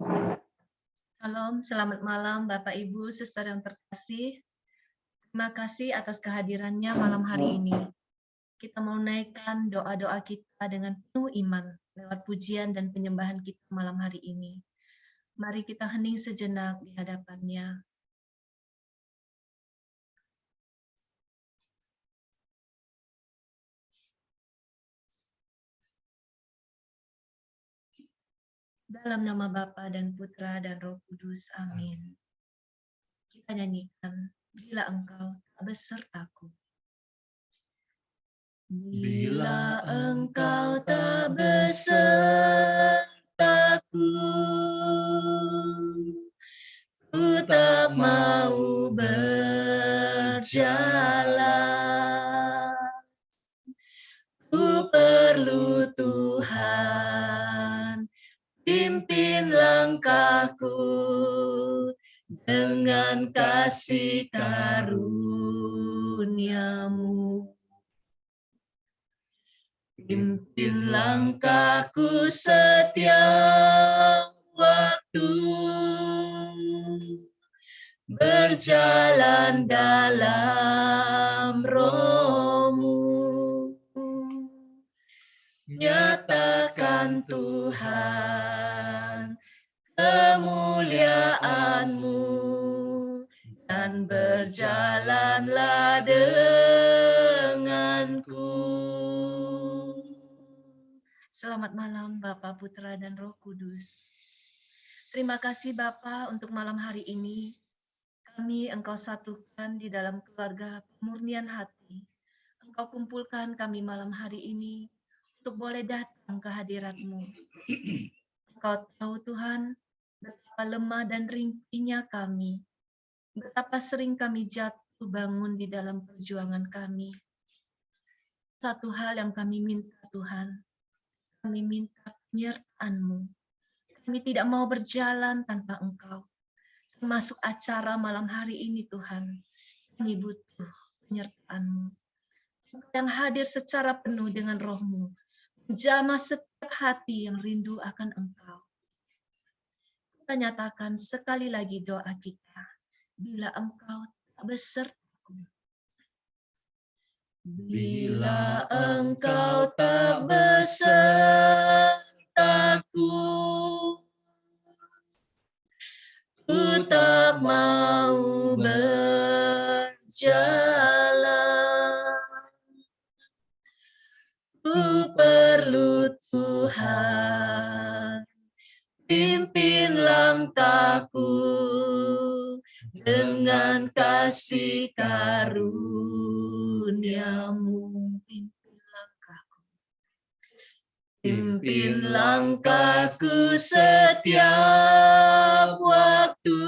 Shalom, selamat malam Bapak Ibu, Suster yang terkasih. Terima kasih atas kehadirannya malam hari ini. Kita mau naikkan doa-doa kita dengan penuh iman lewat pujian dan penyembahan kita malam hari ini. Mari kita hening sejenak di hadapannya. Dalam nama Bapa dan Putra dan Roh Kudus, amin. Kita nyanyikan, bila engkau tak besertaku. Bila engkau tak besertaku, ku tak mau berjalan. Ku perlu Tuhan, pimpin langkahku dengan kasih karunia-Mu. Pimpin langkahku setiap waktu, berjalan dalam Roh-Mu. Nyatakan Tuhan kemuliaan-Mu dan berjalanlah denganku. Selamat malam Bapa, Putra, dan Roh Kudus. Terima kasih Bapa untuk malam hari ini. Kami Engkau satukan di dalam keluarga pemurnian hati. Engkau kumpulkan kami malam hari ini untuk boleh datang ke hadirat-Mu. Engkau tahu Tuhan, betapa lemah dan ringkihnya kami. Betapa sering kami jatuh bangun di dalam perjuangan kami. Satu hal yang kami minta Tuhan, kami minta penyertaan-Mu. Kami tidak mau berjalan tanpa Engkau. Termasuk acara malam hari ini Tuhan, kami butuh penyertaan-Mu. Engkau yang hadir secara penuh dengan Roh-Mu, menjamah setiap hati yang rindu akan Engkau. Kita nyatakan sekali lagi doa kita, bila Engkau tak besertaku. Bila Engkau tak besertaku, ku tak mau berjalan. Ku perlu Tuhan, pimpin langkahku dengan kasih karunia-Mu. Pimpin langkahku. Pimpin langkahku setiap waktu,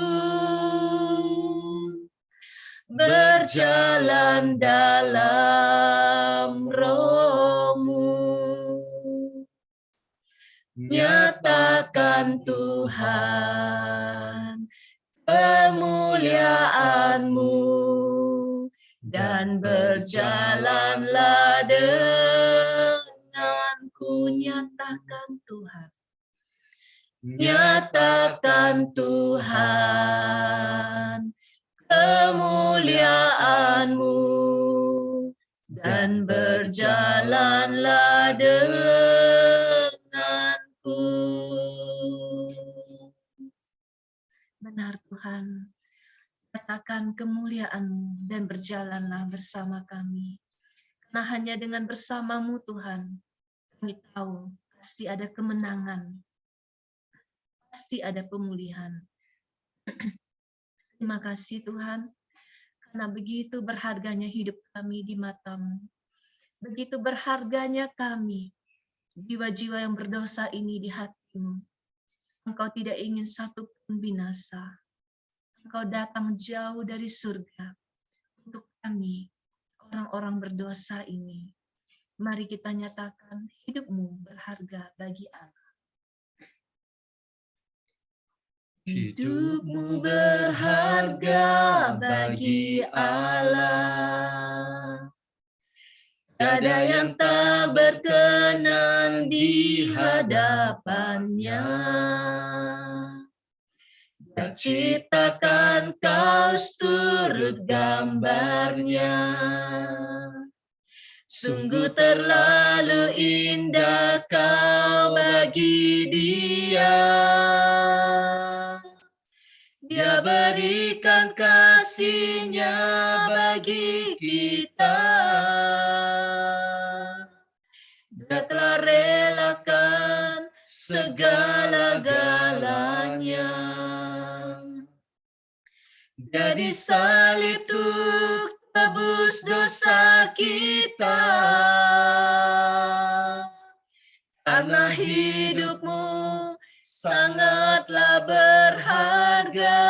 berjalan dalam Roh-Mu. Nyatakan Tuhan kemuliaan-Mu dan berjalanlah denganku. Nyatakan Tuhan, nyatakan Tuhan kemuliaan-Mu dan berjalanlah denganku. Benar Tuhan, katakan kemuliaan-Mu dan berjalanlah bersama kami. Karena hanya dengan bersama-Mu Tuhan, kami tahu pasti ada kemenangan, pasti ada pemulihan. Terima kasih Tuhan, karena begitu berharganya hidup kami di mata-Mu. Begitu berharganya kami, jiwa-jiwa yang berdosa ini di hati-Mu. Engkau tidak ingin satu pun binasa. Engkau datang jauh dari surga untuk kami, orang-orang berdosa ini. Mari kita nyatakan hidup-Mu berharga bagi Allah. Hidup-Mu berharga bagi Allah. Tiada yang tak berkenan di hadapan-Nya. Kau ciptakan, kau turut gambarnya. Sungguh terlalu indah kau bagi dia. Dia berikan kasih-Nya bagi kita. Dia telah relakan segala-galanya. Dia disalib untuk tebus dosa kita. Karena hidupmu sangatlah berharga.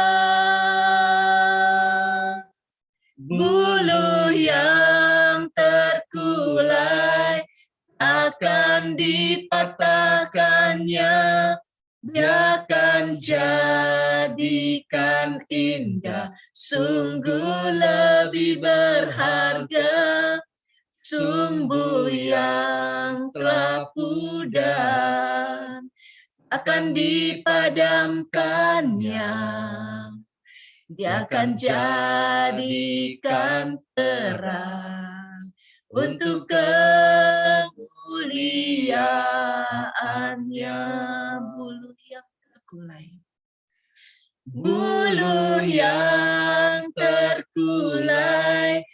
Bulu yang terkulai akan dipatahkannya. Dia akan jadikan indah, sungguh lebih berharga. Sumbu yang telah pudar akan dipadamkannya. Dia akan jadikan terang untuk kemuliaan-Nya. Bulu yang terkulai, bulu yang terkulai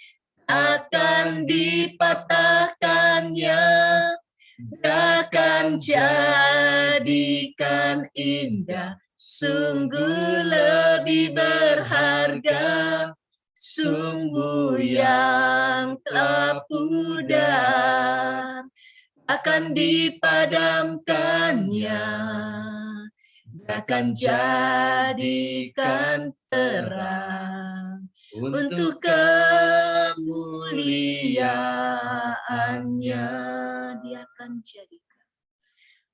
akan dipatahkannya. Dia akan jadikan indah, sungguh lebih berharga. Sumbu yang telah pudar akan dipadamkannya. Dia akan jadikan terang untuk kemuliaan-Nya. Dia akan jadikan.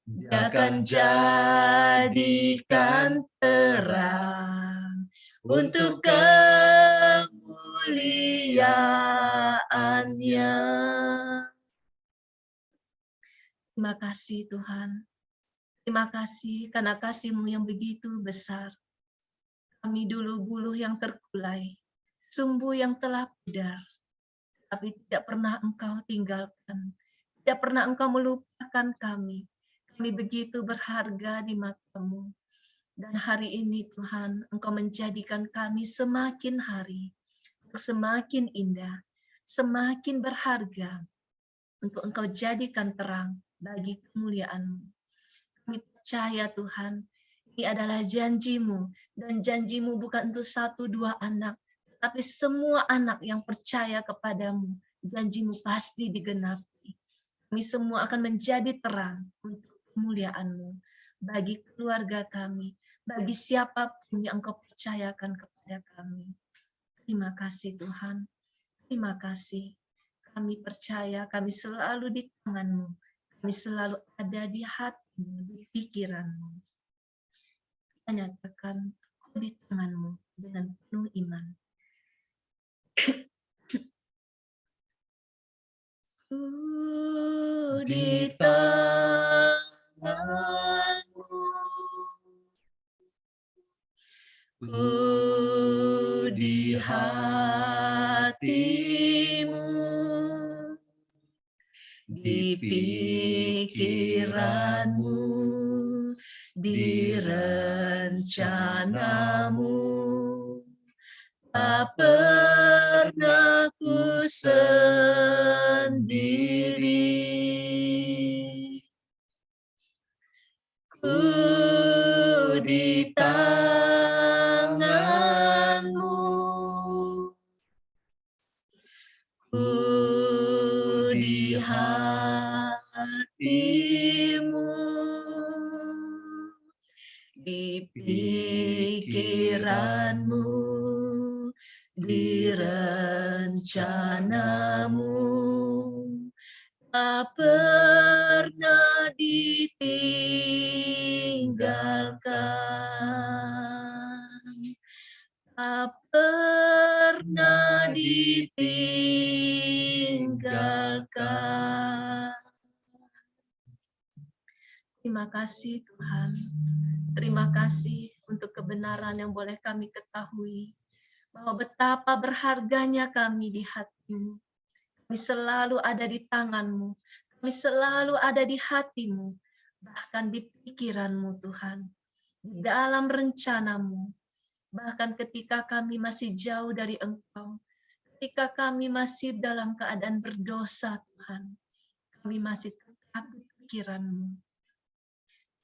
Dia akan jadikan terang untuk kemuliaan-Nya. Terima kasih Tuhan. Terima kasih karena kasih-Mu yang begitu besar. Kami dulu buluh yang terkulai, sumbu yang telah pudar, tapi tidak pernah Engkau tinggalkan. Tidak pernah Engkau melupakan kami. Kami begitu berharga di mata-Mu. Dan hari ini Tuhan, Engkau menjadikan kami semakin hari, semakin indah, semakin berharga, untuk Engkau jadikan terang bagi kemuliaan-Mu. Kami percaya Tuhan, ini adalah janji-Mu, dan janji-Mu bukan untuk 1-2 anak, tapi semua anak yang percaya kepadamu, janji-Mu pasti digenapi. Kami semua akan menjadi terang untuk kemuliaan-Mu, bagi keluarga kami, bagi siapapun yang Engkau percayakan kepada kami. Terima kasih Tuhan, terima kasih. Kami percaya kami selalu di tangan-Mu, kami selalu ada di hati-Mu, di pikiran-Mu. Kita nyatakan di tangan-Mu dengan penuh iman. Di tangan-Mu, di hati-Mu, di pikiran-Mu, di rencana-Mu. Tak pernah ku sendiri. Ku di tangan-Mu, ku di hati-Mu, di pikiran-Mu, di rencana-Mu. Tak pernah ditinggalkan, tak pernah ditinggalkan. Terima kasih Tuhan, terima kasih untuk kebenaran yang boleh kami ketahui, bahwa betapa berharganya kami di hati-Mu. Kami selalu ada di tangan-Mu, kami selalu ada di hati-Mu, bahkan di pikiran-Mu Tuhan, di dalam rencana-Mu. Bahkan ketika kami masih jauh dari Engkau, ketika kami masih dalam keadaan berdosa Tuhan, kami masih tetap di pikiran-Mu.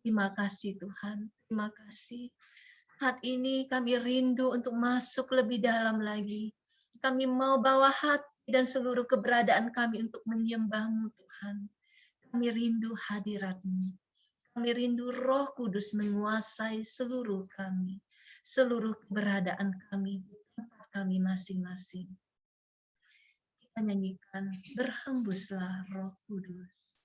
Terima kasih Tuhan, terima kasih. Saat ini kami rindu untuk masuk lebih dalam lagi. Kami mau bawa hati dan seluruh keberadaan kami untuk menyembah-Mu Tuhan. Kami rindu hadirat-Mu. Kami rindu Roh Kudus menguasai seluruh kami, seluruh keberadaan kami di tempat kami masing-masing. Kita nyanyikan, berhembuslah Roh Kudus.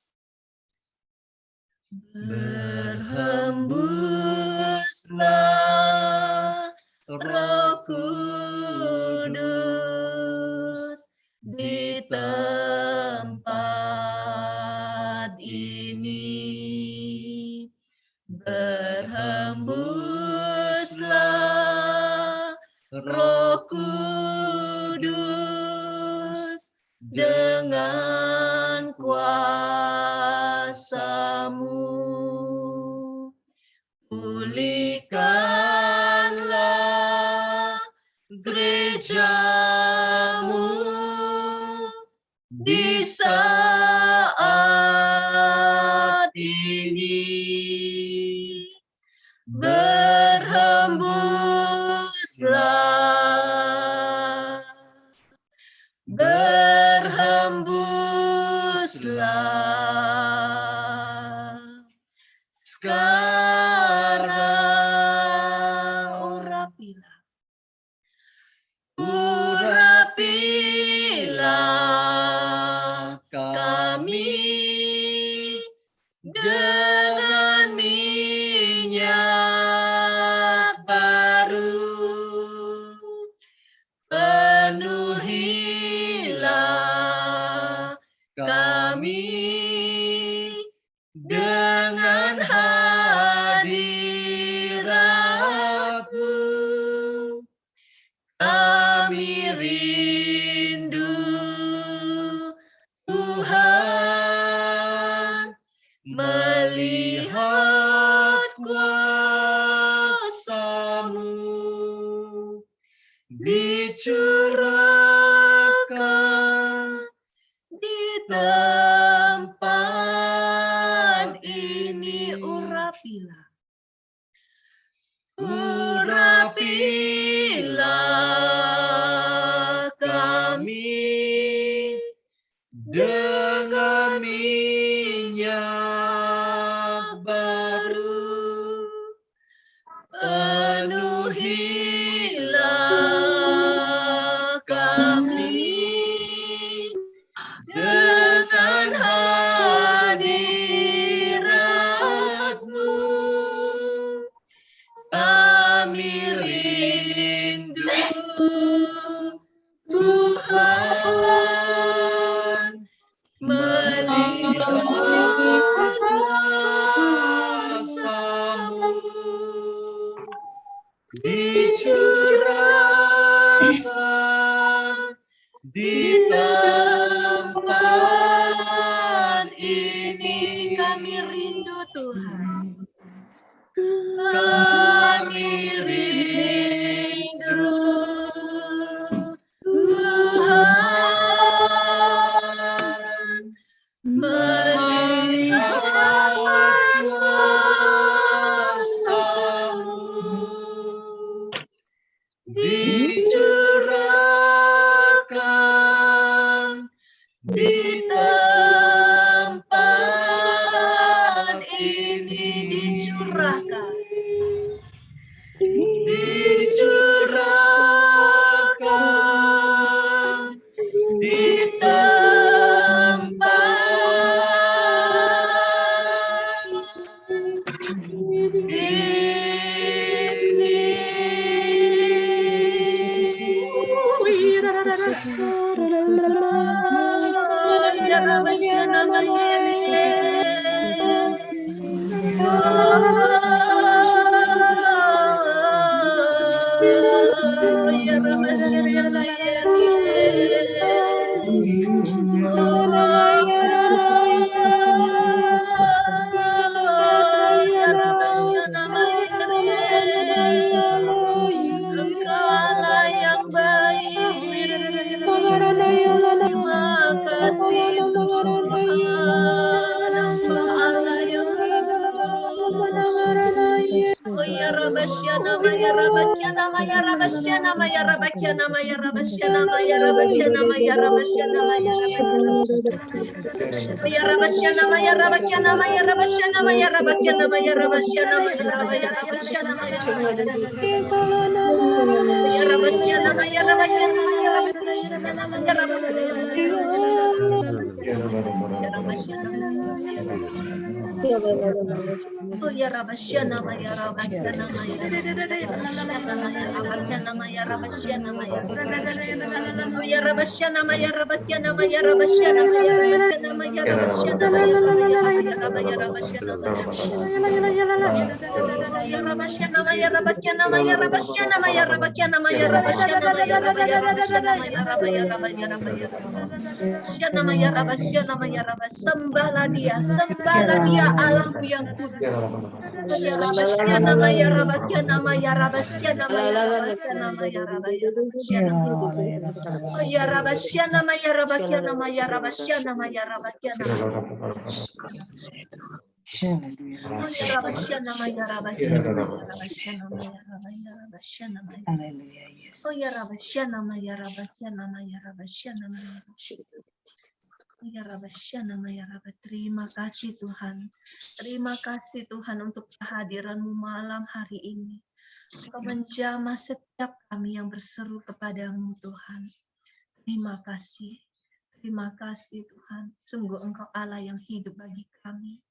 Berhembuslah Roh Kudus di tempat ini. Berhembuslah Roh Kudus dengan kuasa-Mu. Pulihkanlah gereja-Mu di saat ini. Berhembuslah, berhembuslah. Sekarang urapilah kami dengan minyak baru. Penuhilah kami dengan hadirat-Mu. Kami rindu Tuhan melihat kuasa-Mu dicurahkan di tempat ini. Urapilah kami dengan minyak baru. Penuhilah kami dengan hadirat-Mu. Kami rindu Tuhan melihat kuasa-Mu dicurahkan di tempat ini. Kami rindu Tuhan. Kami rindu Tuhan melihat kuasa-Mu dicurahkan di tempat ini. Dicurahkan di tempat Oh ya Rabasyana Maya Rabakyana Maya Rabasyana Maya Rabakyana Maya Rabasyana Maya Rabakyana Maya Rabasyana Maya Oh ya Rabasyana Maya Rabakyana Maya Rabasyana Maya Rabakyana Maya Rabasyana Maya Rabasyana Maya Ya Rabasyana Maya Rabakyana Maya Rabasyana Maya Rabasyana Oh ya Rabasyana Maya Rabakyana Maya Rabasyana Maya Rabakyana Maya Rabasyana Maya Oh ya Rabasyana Maya Rabakyana Maya Rabasyana Maya Rabakyana Maya Rabasyana Maya Rabasyana Maya Oh ya Rabasyana Maya Rabakyana Maya Rabasyana Maya Rabakyana Maya Rabasyana Maya Rabasyana Maya Syana Maya Rabasyana Maya Sembahlah dia Allahmu yang kudus. Ya Rabasyana Maya Rabasyana Maya Rabasyana Maya Rabasyana Maya Rabasyana Oh ya Rabasyana Maya Rabasyana Maya Rabasyana Maya Rabasyana Oh ya Rabasyana Maya Rabasyana Maya Rabasyana Maya Rabasyana Maya Oh ya Rabasyana Maya Rabasyana Maya Rabasyana Maya Ya Rabasyana Maya Rabba. Terima kasih Tuhan. Terima kasih Tuhan untuk kehadiran-Mu malam hari ini. Engkau menjamah setiap kami yang berseru kepadamu Tuhan. Terima kasih. Terima kasih Tuhan. Sungguh Engkau Allah yang hidup bagi kami.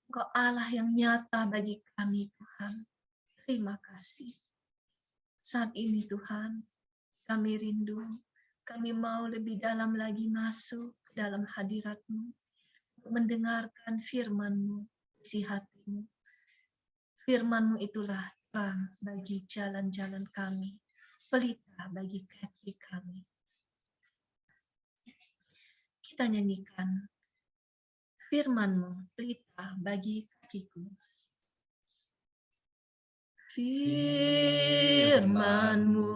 Engkau Allah yang nyata bagi kami Tuhan. Terima kasih. Saat ini Tuhan, kami rindu. Kami mau lebih dalam lagi masuk ke dalam hadirat-Mu, mendengarkan firman-Mu, isi hati-Mu. Firman-Mu itulah terang bagi jalan-jalan kami, pelita bagi kaki kami. Kita nyanyikan firman-Mu, pelita bagi kakiku. Firman-Mu,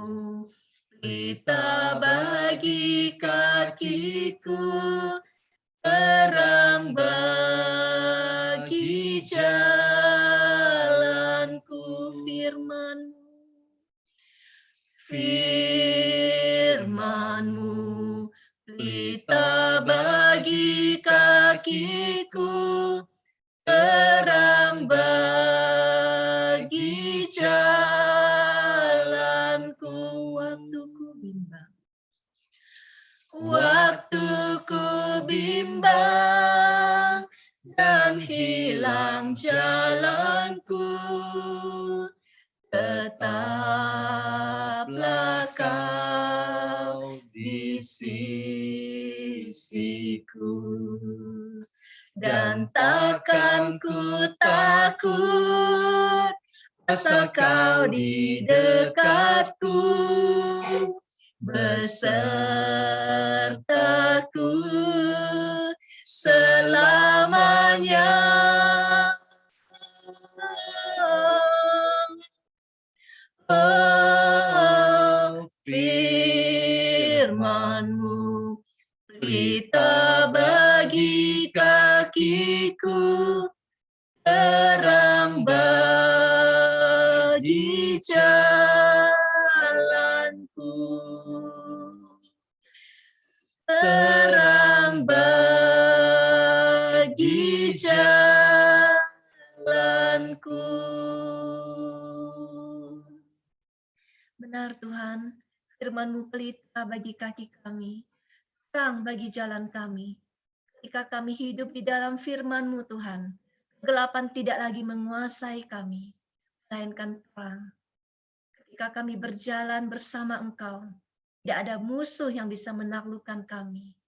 pelita bagi kakiku, terang bagi jalanku. Firman-Mu, firman-Mu, pelita bagi kakiku, terang bagi jalanku. Waktuku bimbang dan hilang jalanku, tetaplah Kau di sisiku, dan takkan ku takut asal Kau di dekatku, besertaku selamanya. Oh, firman-Mu, pelita bagi kakiku, terang bagi jalanku, terang bagi jalanku. Benar Tuhan, firman-Mu pelita bagi kaki kami, terang bagi jalan kami. Ketika kami hidup di dalam firman-Mu Tuhan, kegelapan tidak lagi menguasai kami, melainkan terang. Ketika kami berjalan bersama Engkau, tidak ada musuh yang bisa menaklukkan kami.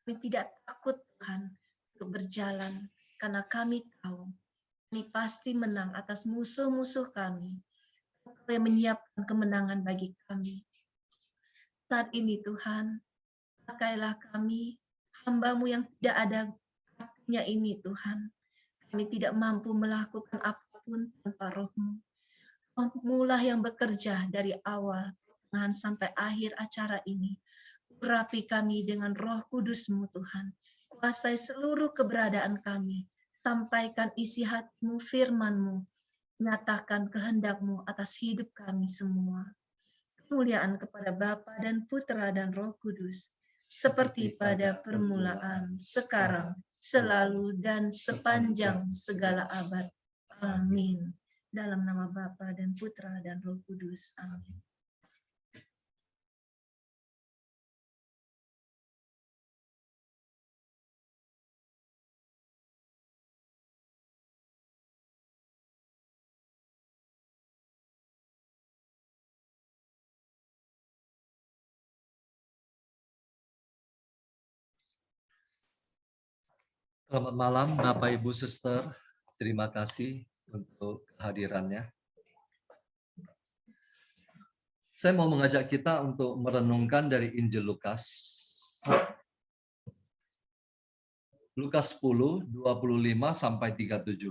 Kami tidak takut Tuhan untuk berjalan, karena kami tahu kami pasti menang atas musuh-musuh kami. Engkau yang menyiapkan kemenangan bagi kami. Saat ini Tuhan, pakailah kami, hamba-Mu yang tidak ada artinya ini Tuhan. Kami tidak mampu melakukan apapun tanpa Roh-Mu. Roh-Mulah yang bekerja dari awal, pertengahan sampai akhir acara ini. Urapi kami dengan Roh Kudus-Mu Tuhan. Kuasai seluruh keberadaan kami. Sampaikan isi hatimu, firman-Mu, nyatakan kehendak-Mu atas hidup kami semua. Kemuliaan kepada Bapa dan Putra dan Roh Kudus, seperti pada permulaan, sekarang, selalu, dan sepanjang segala abad. Amin. Dalam nama Bapa dan Putra dan Roh Kudus. Amin. Selamat malam Bapak Ibu Suster, terima kasih untuk kehadirannya. Saya mau mengajak kita untuk merenungkan dari Injil Lukas. Lukas 10, 25 sampai 37.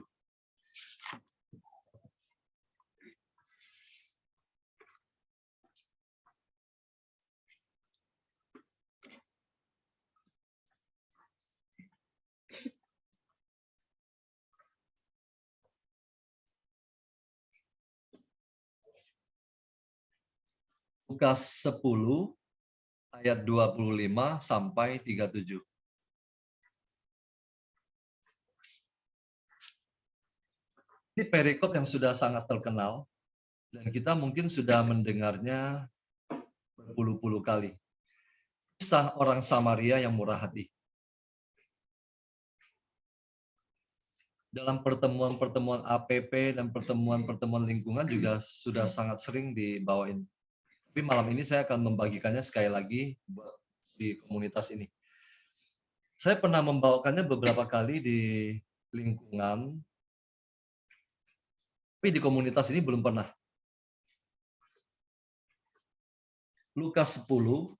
Lukas 10 ayat 25 sampai 37. Ini perikop yang sudah sangat terkenal dan kita mungkin sudah mendengarnya berpuluh-puluh kali. Kisah orang Samaria yang murah hati. Dalam pertemuan-pertemuan APP dan pertemuan-pertemuan lingkungan juga sudah sangat sering dibawain. Tapi malam ini saya akan membagikannya sekali lagi buat di komunitas ini. Saya pernah membawakannya beberapa kali di lingkungan, tapi di komunitas ini belum pernah. Lukas 10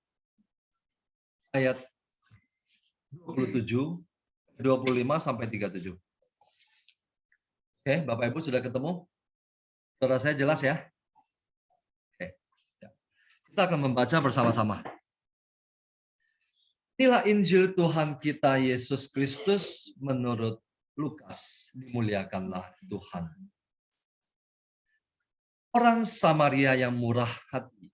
ayat 27, 25 sampai 37. Oke, Bapak Ibu sudah ketemu? Suara saya jelas ya? Oke. Kita akan membaca bersama-sama. Inilah Injil Tuhan kita Yesus Kristus menurut Lukas. Dimuliakanlah Tuhan. Orang Samaria yang murah hati.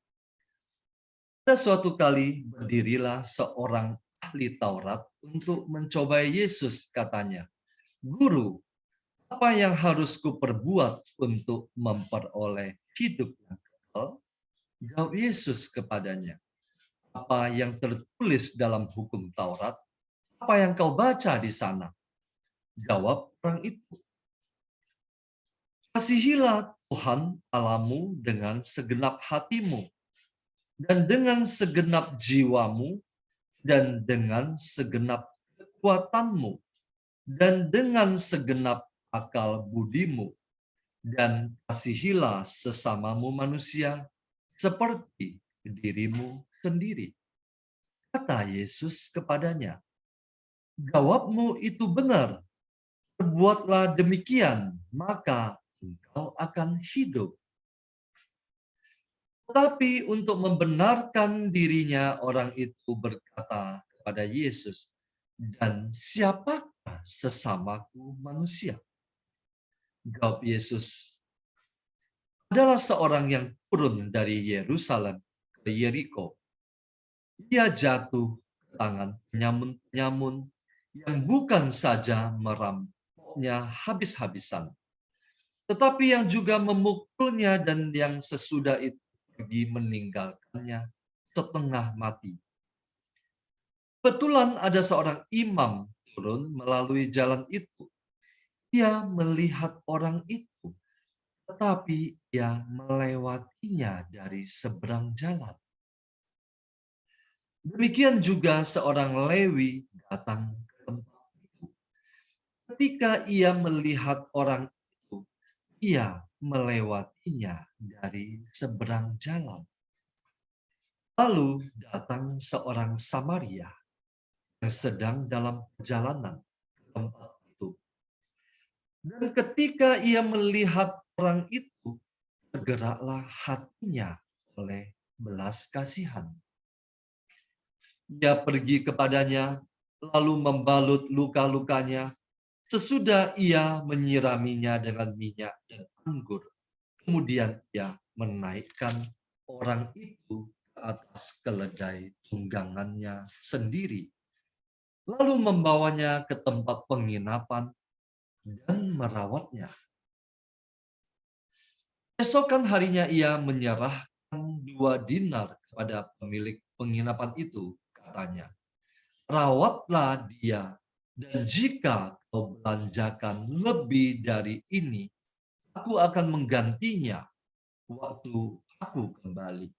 Pada suatu kali berdirilah seorang ahli Taurat untuk mencobai Yesus, katanya, "Guru, apa yang harus kuperbuat untuk memperoleh hidup yang kekal?" Jawab Yesus kepadanya, "Apa yang tertulis dalam hukum Taurat? Apa yang kau baca di sana?" Jawab orang itu, "Kasihilah Tuhan Allahmu dengan segenap hatimu, dan dengan segenap jiwamu, dan dengan segenap kekuatanmu, dan dengan segenap akal budimu, dan kasihilah sesamamu manusia seperti dirimu sendiri." Kata Yesus kepadanya, "Jawabmu itu benar. Perbuatlah demikian, maka engkau akan hidup." Tetapi untuk membenarkan dirinya, orang itu berkata kepada Yesus, "Dan siapakah sesamaku manusia?" Jawab Yesus, "Adalah seorang yang turun dari Yerusalem ke Yeriko. Dia jatuh ke tangan penyamun-penyamun yang bukan saja merampoknya habis-habisan, tetapi yang juga memukulnya, dan yang sesudah itu pergi meninggalkannya setengah mati. Kebetulan ada seorang imam turun melalui jalan itu. Ia melihat orang itu, tetapi ia melewatinya dari seberang jalan. Demikian juga seorang Lewi datang ke tempat itu. Ketika ia melihat orang itu, ia melewatinya dari seberang jalan. Lalu datang seorang Samaria yang sedang dalam perjalanan ke tempat itu. Dan ketika ia melihat orang itu, tergeraklah hatinya oleh belas kasihan. Ia pergi kepadanya, lalu membalut luka-lukanya, Sesudah ia menyiraminya dengan minyak dan anggur, kemudian ia menaikkan orang itu ke atas keledai tunggangannya sendiri, lalu membawanya ke tempat penginapan dan merawatnya. Esokan harinya ia menyerahkan 2 dinar kepada pemilik penginapan itu, katanya, rawatlah dia, dan jika kau belanjakan lebih dari ini, aku akan menggantinya waktu aku kembali.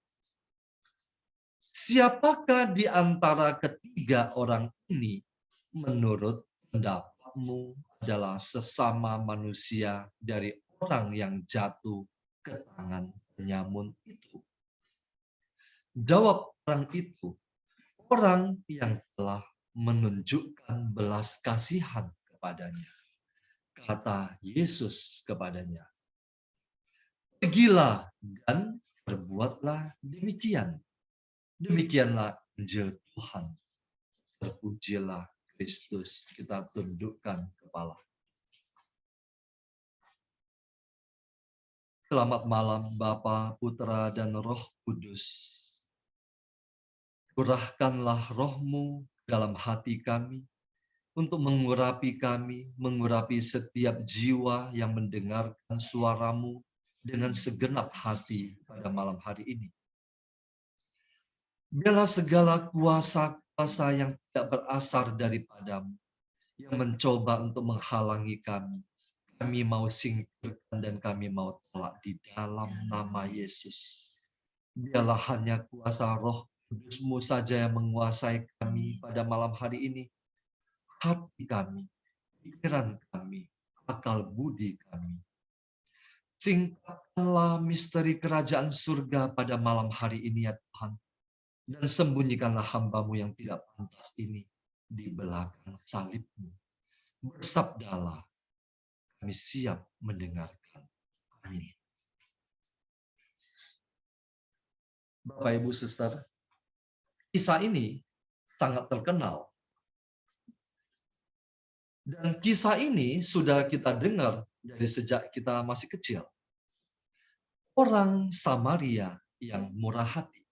Siapakah di antara ketiga orang ini menurut pendapatmu adalah sesama manusia dari orang yang jatuh ke tangan penyamun itu? Jawab orang itu, orang yang telah menunjukkan belas kasihan kepadanya. Kata Yesus kepadanya, pergilah dan berbuatlah demikian. Demikianlah Injil Tuhan. Terpujilah Kristus. Kita tundukkan kepala. Selamat malam Bapa, Putra, dan Roh Kudus. Curahkanlah roh-Mu dalam hati kami, untuk mengurapi kami, mengurapi setiap jiwa yang mendengarkan suara-Mu dengan segenap hati pada malam hari ini. Biarlah segala kuasa-kuasa yang tidak berasal daripada-Mu, yang mencoba untuk menghalangi kami mau singkirkan dan kami mau tolak di dalam nama Yesus. Biarlah hanya kuasa Roh Kudus-Mu saja yang menguasai kami pada malam hari ini. Hati kami, pikiran kami, akal budi kami. Singkapkanlah misteri kerajaan surga pada malam hari ini ya Tuhan. Dan sembunyikanlah hamba-Mu yang tidak pantas ini di belakang salib-Mu. Bersabdalah, kami siap mendengarkan. Amin. Bapak, Ibu, Suster, kisah ini sangat terkenal. Dan kisah ini sudah kita dengar dari sejak kita masih kecil. Orang Samaria yang murah hati.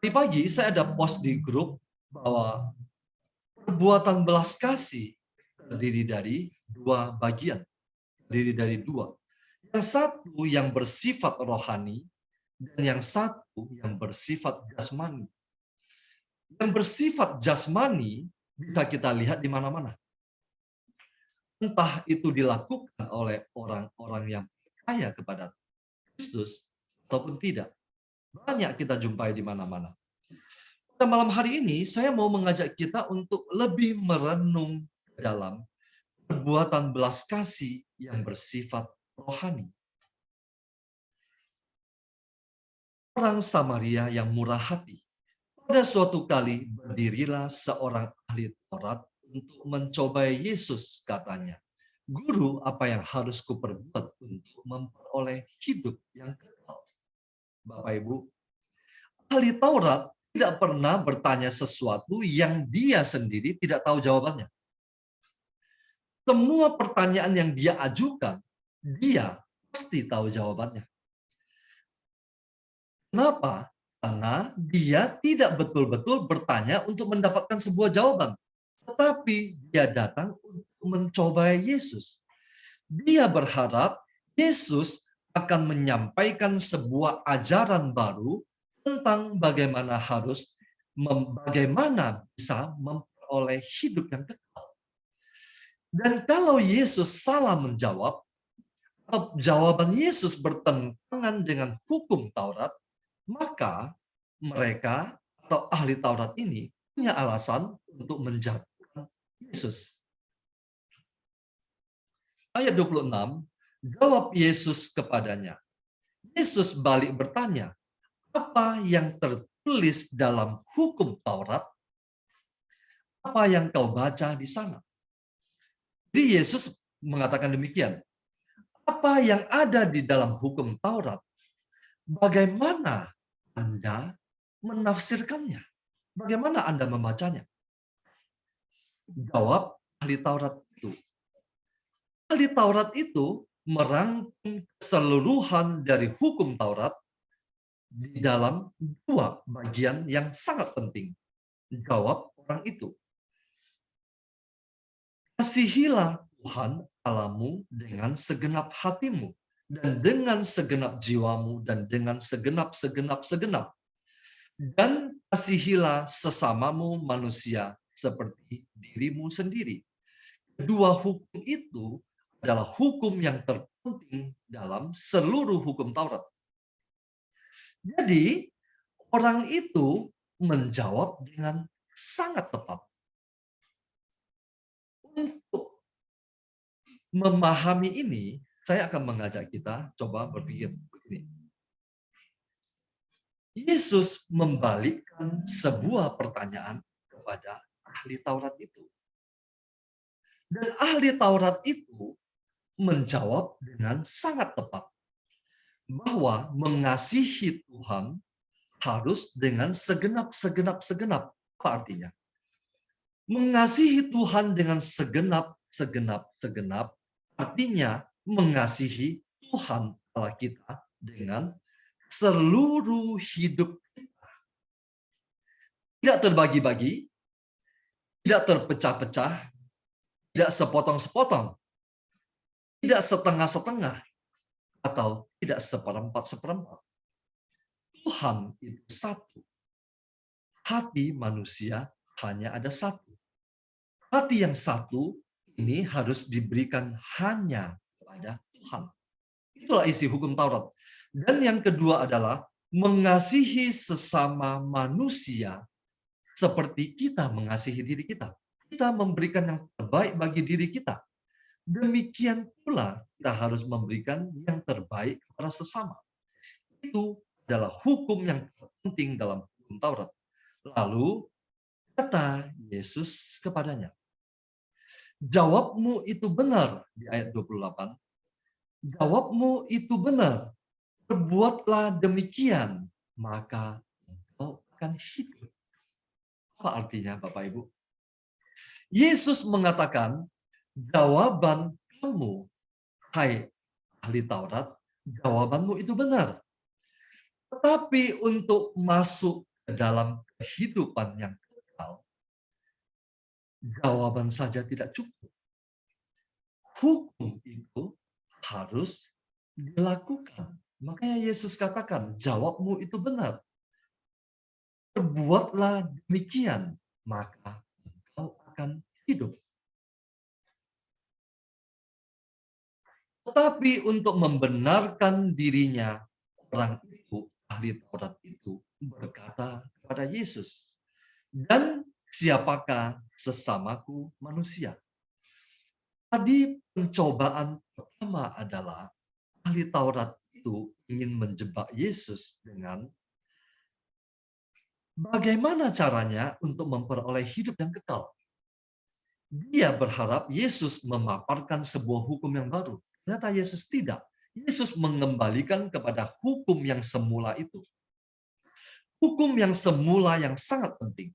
Tadi pagi saya ada post di grup bahwa perbuatan belas kasih terdiri dari 2 bagian. Terdiri dari 2. Yang satu yang bersifat rohani, dan yang satu yang bersifat jasmani. Yang bersifat jasmani bisa kita lihat di mana-mana. Entah itu dilakukan oleh orang-orang yang percaya kepada Kristus ataupun tidak. Banyak kita jumpai di mana-mana. Pada malam hari ini saya mau mengajak kita untuk lebih merenung dalam perbuatan belas kasih yang bersifat rohani. Orang Samaria yang murah hati. Pada suatu kali berdirilah seorang ahli Taurat untuk mencobai Yesus, katanya. Guru, apa yang harus kuperbuat untuk memperoleh hidup yang kekal? Bapak Ibu, ahli Taurat tidak pernah bertanya sesuatu yang dia sendiri tidak tahu jawabannya. Semua pertanyaan yang dia ajukan, dia pasti tahu jawabannya. Kenapa? Karena dia tidak betul-betul bertanya untuk mendapatkan sebuah jawaban. Tetapi dia datang untuk mencobai Yesus. Dia berharap Yesus akan menyampaikan sebuah ajaran baru tentang bagaimana bisa memperoleh hidup yang kekal. Dan kalau Yesus salah menjawab, atau jawaban Yesus bertentangan dengan hukum Taurat, maka mereka atau ahli Taurat ini punya alasan untuk menjatuhkan Yesus. Ayat 26, jawab Yesus kepadanya. Yesus balik bertanya, apa yang tertulis dalam hukum Taurat? Apa yang kau baca di sana? Jadi Yesus mengatakan demikian. Apa yang ada di dalam hukum Taurat? Bagaimana Anda menafsirkannya? Bagaimana Anda membacanya? Jawab ahli Taurat itu. Ahli Taurat itu merangkum keseluruhan dari hukum Taurat di dalam dua bagian yang sangat penting. Jawab orang itu. Kasihilah Tuhan Allahmu dengan segenap hatimu, dan dengan segenap jiwamu, dan dengan segenap. Dan kasihilah sesamamu manusia seperti dirimu sendiri. Kedua hukum itu adalah hukum yang terpenting dalam seluruh hukum Taurat. Jadi, orang itu menjawab dengan sangat tepat. Untuk memahami ini, saya akan mengajak kita coba berpikir begini. Yesus membalikkan sebuah pertanyaan kepada ahli Taurat itu. Dan ahli Taurat itu menjawab dengan sangat tepat. Bahwa mengasihi Tuhan harus dengan segenap. Apa artinya? Mengasihi Tuhan dengan segenap. Artinya mengasihi Tuhan Allah kita dengan seluruh hidup kita. Tidak terbagi-bagi, tidak terpecah-pecah, tidak sepotong-sepotong, tidak setengah-setengah, atau tidak seperempat-seperempat. Tuhan itu satu. Hati manusia hanya ada satu. Hati yang satu ini harus diberikan hanya kepada Tuhan. Itulah isi hukum Taurat. Dan yang kedua adalah mengasihi sesama manusia seperti kita mengasihi diri kita. Kita memberikan yang terbaik bagi diri kita. Demikian pula kita harus memberikan yang terbaik kepada sesama. Itu adalah hukum yang penting dalam hukum Taurat. Lalu kata Yesus kepadanya, jawabmu itu benar di ayat 28. Jawabmu itu benar. Perbuatlah demikian, maka engkau akan hidup. Apa artinya, Bapak Ibu? Yesus mengatakan, jawaban kamu, hai ahli Taurat, jawabanmu itu benar. Tetapi untuk masuk ke dalam kehidupan yang kekal, jawaban saja tidak cukup. Hukum itu harus dilakukan. Makanya Yesus katakan, jawabmu itu benar. Perbuatlah demikian, maka engkau akan hidup. Tetapi untuk membenarkan dirinya, orang itu, ahli Taurat itu, berkata kepada Yesus, dan siapakah sesamaku manusia? Tadi pencobaan pertama adalah ahli Taurat itu ingin menjebak Yesus dengan bagaimana caranya untuk memperoleh hidup yang kekal. Dia berharap Yesus memaparkan sebuah hukum yang baru. Ternyata Yesus tidak. Yesus mengembalikan kepada hukum yang semula itu. Hukum yang semula yang sangat penting.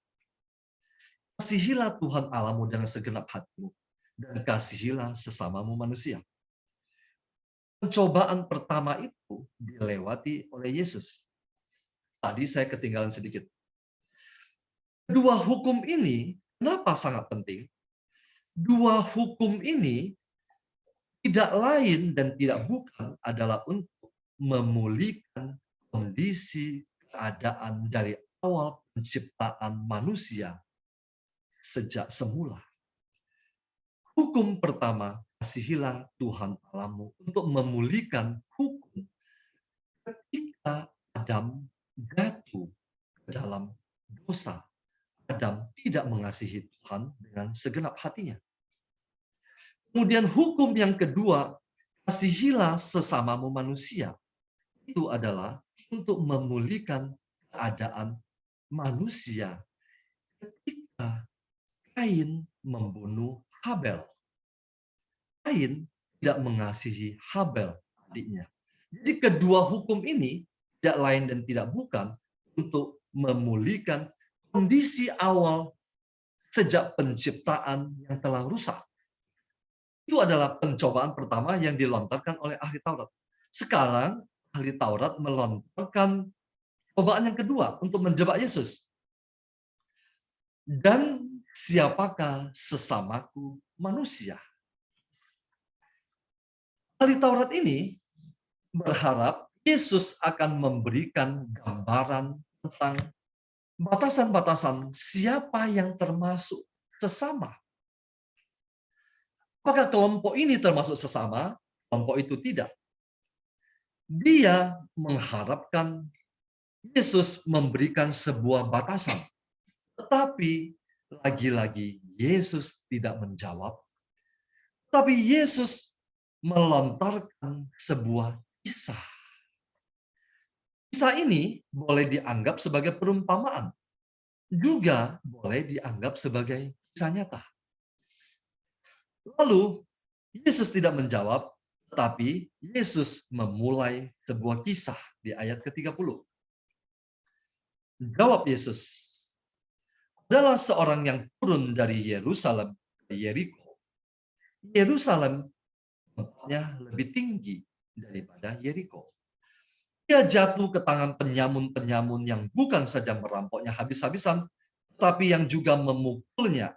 Kasihilah Tuhan Allahmu dengan segenap hatimu, dan kasihilah sesamamu manusia. Pencobaan pertama itu dilewati oleh Yesus. Tadi saya ketinggalan sedikit. Dua hukum ini kenapa sangat penting? Dua hukum ini tidak lain dan tidak bukan adalah untuk memulihkan kondisi keadaan dari awal penciptaan manusia sejak semula. Hukum pertama, kasihilah Tuhan Allahmu, untuk memulihkan hukum ketika Adam jatuh ke dalam dosa. Adam tidak mengasihi Tuhan dengan segenap hatinya. Kemudian hukum yang kedua, kasihilah sesamamu manusia. Itu adalah untuk memulihkan keadaan manusia ketika Kain membunuh Habel. Kain tidak mengasihi Habel, adiknya. Jadi kedua hukum ini tidak lain dan tidak bukan untuk memulihkan kondisi awal sejak penciptaan yang telah rusak. Itu adalah pencobaan pertama yang dilontarkan oleh ahli Taurat. Sekarang ahli Taurat melontarkan cobaan yang kedua untuk menjebak Yesus. Dan siapakah sesamaku manusia? Ahli Taurat ini berharap Yesus akan memberikan gambaran tentang batasan-batasan siapa yang termasuk sesama. Apakah kelompok ini termasuk sesama? Kelompok itu tidak. Dia mengharapkan Yesus memberikan sebuah batasan. Tetapi lagi-lagi Yesus tidak menjawab. Tapi Yesus melontarkan sebuah kisah. Kisah ini boleh dianggap sebagai perumpamaan. Juga boleh dianggap sebagai kisah nyata. Lalu, Yesus tidak menjawab, tetapi Yesus memulai sebuah kisah di ayat ke-30. Jawab Yesus, adalah seorang yang turun dari Yerusalem ke Yeriko. Yerusalem tempatnya lebih tinggi daripada Yeriko. Dia jatuh ke tangan penyamun-penyamun yang bukan saja merampoknya habis-habisan, tetapi yang juga memukulnya.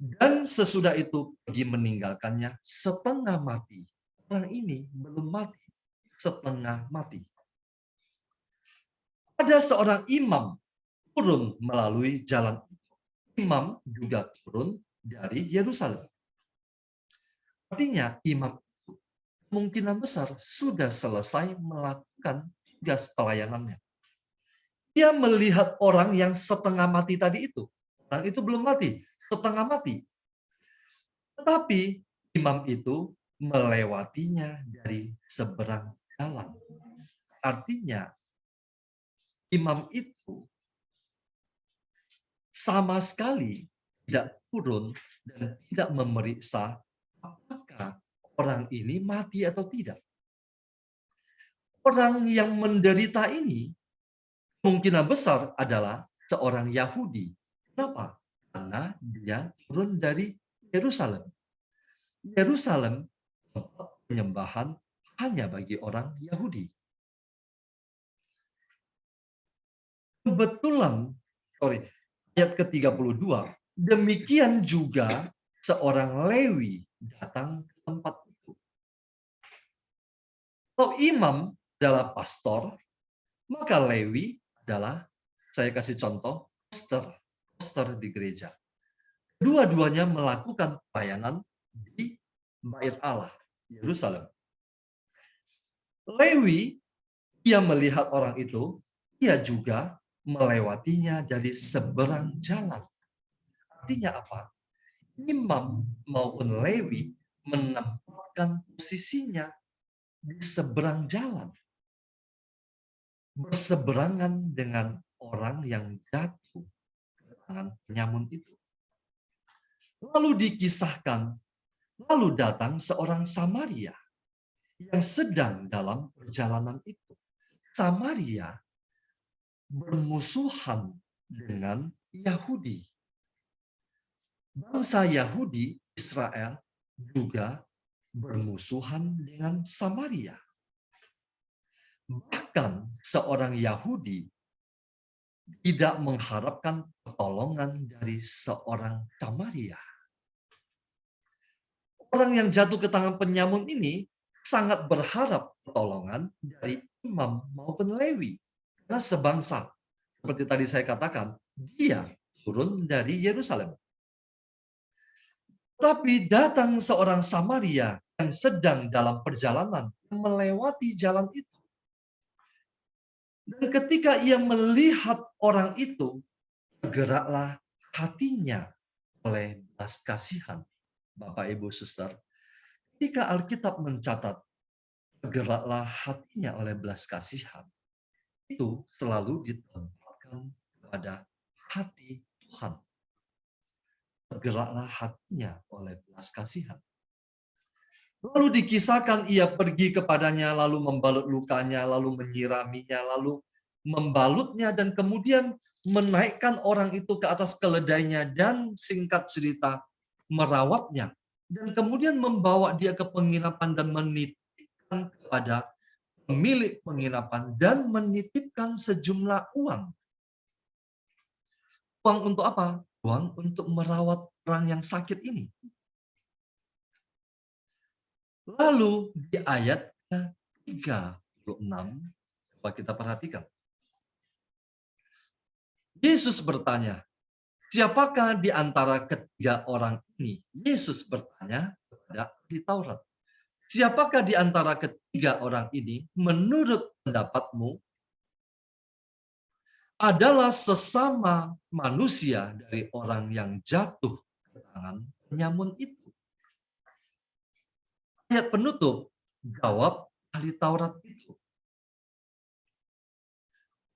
Dan sesudah itu pergi meninggalkannya setengah mati. Orang ini belum mati, setengah mati. Ada seorang imam turun melalui jalan itu. Imam juga turun dari Yerusalem. Artinya imam itu kemungkinan besar sudah selesai melakukan tugas pelayanannya. Dia melihat orang yang setengah mati tadi itu. Orang itu belum mati, setengah mati. Tetapi imam itu melewatinya dari seberang jalan. Artinya, imam itu sama sekali tidak turun dan tidak memeriksa apakah orang ini mati atau tidak. Orang yang menderita ini kemungkinan besar adalah seorang Yahudi. Kenapa? Karena dia turun dari Yerusalem. Yerusalem tempat penyembahan hanya bagi orang Yahudi. Kebetulan, ayat ke-32, demikian juga seorang Lewi datang ke tempat itu. Kalau imam adalah pastor, maka Lewi adalah, saya kasih contoh, pastor di gereja. Dua-duanya melakukan pelayanan di Bait Allah, Yerusalem. Lewi, ia melihat orang itu, ia juga melewatinya dari seberang jalan. Artinya apa? Imam maupun Lewi menempatkan posisinya di seberang jalan. Berseberangan dengan orang yang jatuh ke tangan penyamun itu. Lalu dikisahkan, lalu datang seorang Samaria yang sedang dalam perjalanan itu. Samaria bermusuhan dengan Yahudi. Bangsa Yahudi, Israel, juga bermusuhan dengan Samaria. Bahkan seorang Yahudi tidak mengharapkan pertolongan dari seorang Samaria. Orang yang jatuh ke tangan penyamun ini sangat berharap pertolongan dari imam maupun Lewi. Karena sebangsa. Seperti tadi saya katakan, dia turun dari Yerusalem. Tapi datang seorang Samaria yang sedang dalam perjalanan melewati jalan itu. Dan ketika ia melihat orang itu, tergeraklah hatinya oleh belas kasihan. Bapak, Ibu, Suster, ketika Alkitab mencatat tergeraklah hatinya oleh belas kasihan, itu selalu ditempatkan pada hati Tuhan. Tergeraklah hatinya oleh belas kasihan. Lalu dikisahkan ia pergi kepadanya, lalu membalut lukanya, lalu menyiraminya, lalu membalutnya, dan kemudian menaikkan orang itu ke atas keledainya, dan singkat cerita merawatnya, dan kemudian membawa dia ke penginapan dan menitipkan kepada pemilik penginapan dan menitipkan sejumlah uang. Uang untuk apa? Uang untuk merawat orang yang sakit ini. Lalu di ayat 36, coba kita perhatikan. Yesus bertanya, siapakah di antara ketiga orang ini? Yesus bertanya kepada ahli Taurat. Siapakah di antara ketiga orang ini menurut pendapatmu adalah sesama manusia dari orang yang jatuh ke tangan penyamun itu? Ayat penutup, jawab ahli Taurat itu.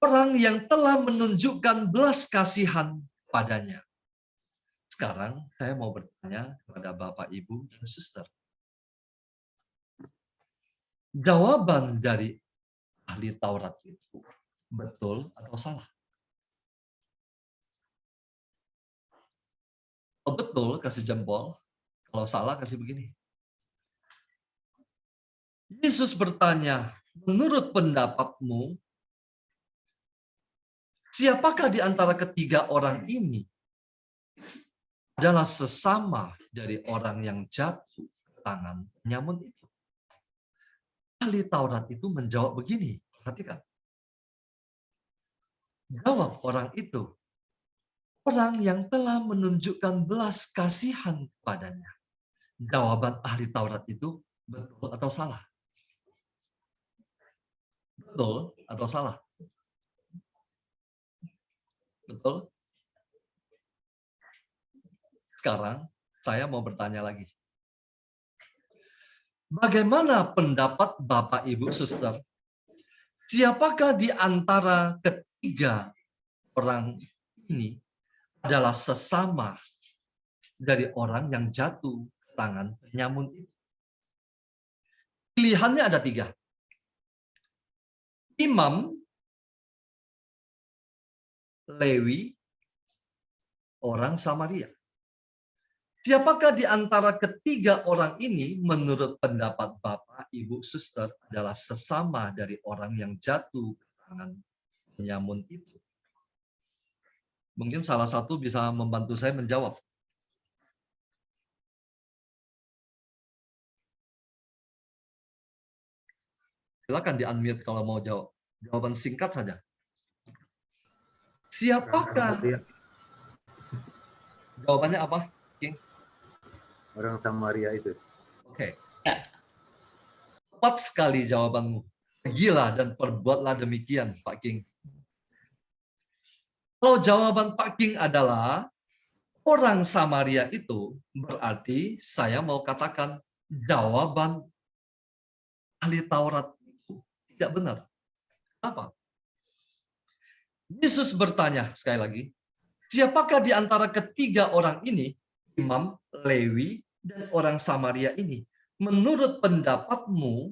Orang yang telah menunjukkan belas kasihan padanya. Sekarang saya mau bertanya kepada Bapak, Ibu, dan Suster. Jawaban dari ahli Taurat itu betul atau salah? Kalau betul, kasih jempol. Kalau salah, kasih begini. Yesus bertanya, menurut pendapatmu, siapakah di antara ketiga orang ini adalah sesama dari orang yang jatuh ke tangan penyamun itu? Ahli Taurat itu menjawab begini, perhatikan. Jawab orang itu, orang yang telah menunjukkan belas kasihan padanya. Jawaban ahli Taurat itu betul atau salah? Betul atau salah? Betul? Sekarang saya mau bertanya lagi. Bagaimana pendapat Bapak, Ibu, Suster? Siapakah di antara ketiga orang ini adalah sesama dari orang yang jatuh ke tangan penyamun itu? Pilihannya ada 3. Imam, Lewi, orang Samaria. Siapakah di antara ketiga orang ini menurut pendapat Bapak, Ibu, Suster adalah sesama dari orang yang jatuh ke tangan penyamun itu? Mungkin salah satu bisa membantu saya menjawab. Silakan di-unmute kalau mau jawab. Jawaban singkat saja. Siapakah? Jawabannya apa, King? Orang Samaria itu. Oke. Tepat sekali jawabanmu. Pergilah dan perbuatlah demikian, Pak King. Kalau jawaban Pak King adalah orang Samaria itu, berarti saya mau katakan jawaban ahli Taurat itu tidak benar. Apa? Yesus bertanya sekali lagi, siapakah di antara ketiga orang ini, Imam, Lewi, dan orang Samaria ini, menurut pendapatmu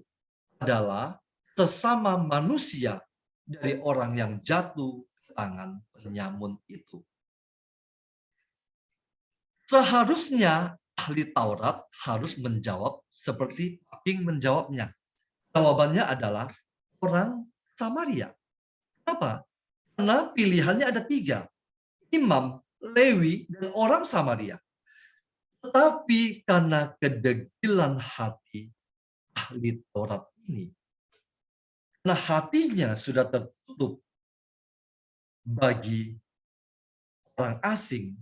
adalah sesama manusia dari orang yang jatuh ke tangan penyamun itu? Seharusnya ahli Taurat harus menjawab seperti King menjawabnya. Jawabannya adalah orang Samaria. Kenapa? Karena pilihannya ada 3. Imam, Lewi, dan orang Samaria. Tetapi karena kedegilan hati ahli Taurat ini, karena hatinya sudah tertutup bagi orang asing,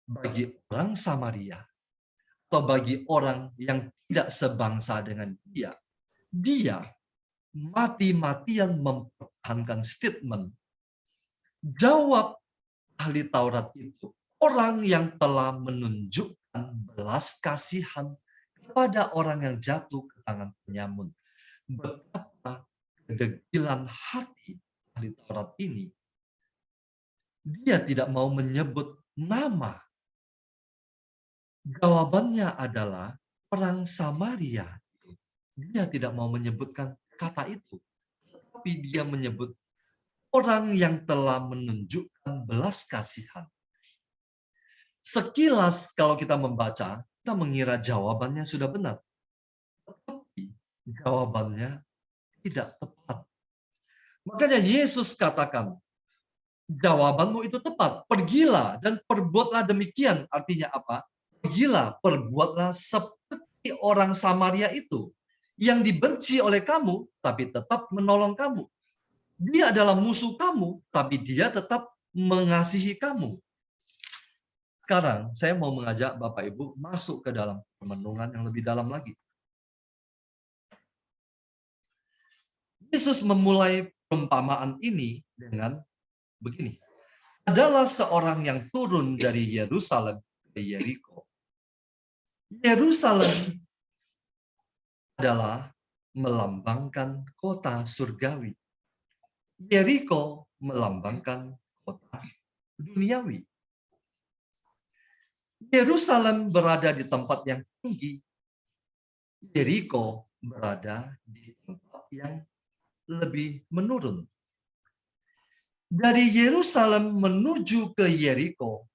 bagi orang Samaria, atau bagi orang yang tidak sebangsa dengan dia, dia mati-matian mempertahankan statement. Jawab ahli Taurat itu, orang yang telah menunjukkan belas kasihan kepada orang yang jatuh ke tangan penyamun. Betapa kedegilan hati ahli Taurat ini. Dia tidak mau menyebut nama. Jawabannya adalah orang Samaria. Dia tidak mau menyebutkan kata itu. Tapi dia menyebut orang yang telah menunjukkan belas kasihan. Sekilas kalau kita membaca, kita mengira jawabannya sudah benar. Tetapi jawabannya tidak tepat. Makanya Yesus katakan, jawabanmu itu tepat. Pergilah dan perbuatlah demikian. Artinya apa? Pergilah, perbuatlah seperti orang Samaria itu. Yang dibenci oleh kamu, tapi tetap menolong kamu. Dia adalah musuh kamu, tapi dia tetap mengasihi kamu. Sekarang saya mau mengajak Bapak Ibu masuk ke dalam perenungan yang lebih dalam lagi. Yesus memulai perumpamaan ini dengan begini. Adalah seorang yang turun dari Yerusalem ke Yeriko. Yerusalem adalah melambangkan kota surgawi. Yeriko melambangkan kota duniawi. Yerusalem berada di tempat yang tinggi. Yeriko berada di tempat yang lebih menurun. Dari Yerusalem menuju ke Yeriko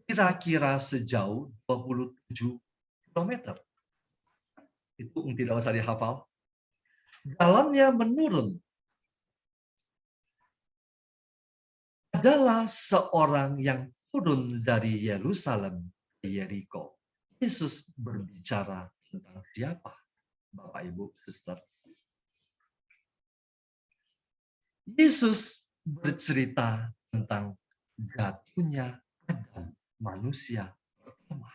kira-kira sejauh 27 km. Itu tidak usah dihafal. Jalannya menurun. Adalah seorang yang turun dari Yerusalem ke Yeriko. Yesus berbicara tentang siapa? Bapak, Ibu, Suster. Yesus bercerita tentang jatuhnya Adam, manusia pertama.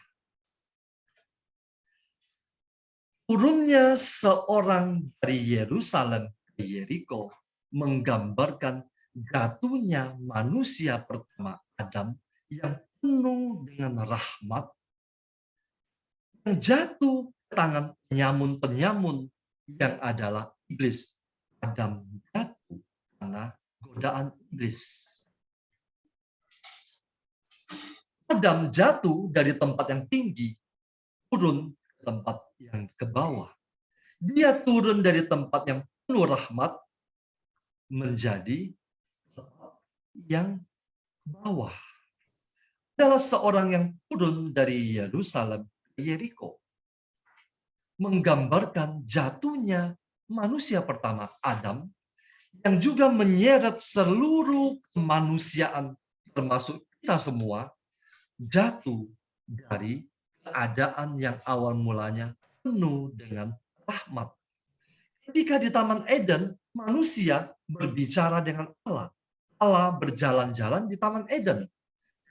Turunnya seorang dari Yerusalem ke Yeriko menggambarkan jatuhnya manusia pertama Adam yang penuh dengan rahmat, yang jatuh ke tangan penyamun-penyamun yang adalah iblis. Adam jatuh karena godaan iblis. Adam jatuh dari tempat yang tinggi, turun ke tempat yang ke bawah. Dia turun dari tempat yang penuh rahmat menjadi tempat yang bawah. Adalah seorang yang turun dari Yerusalem ke Yeriko. Menggambarkan jatuhnya manusia pertama, Adam, yang juga menyeret seluruh kemanusiaan, termasuk kita semua, jatuh dari keadaan yang awal mulanya penuh dengan rahmat. Ketika di Taman Eden, manusia berbicara dengan Allah. Allah berjalan-jalan di Taman Eden,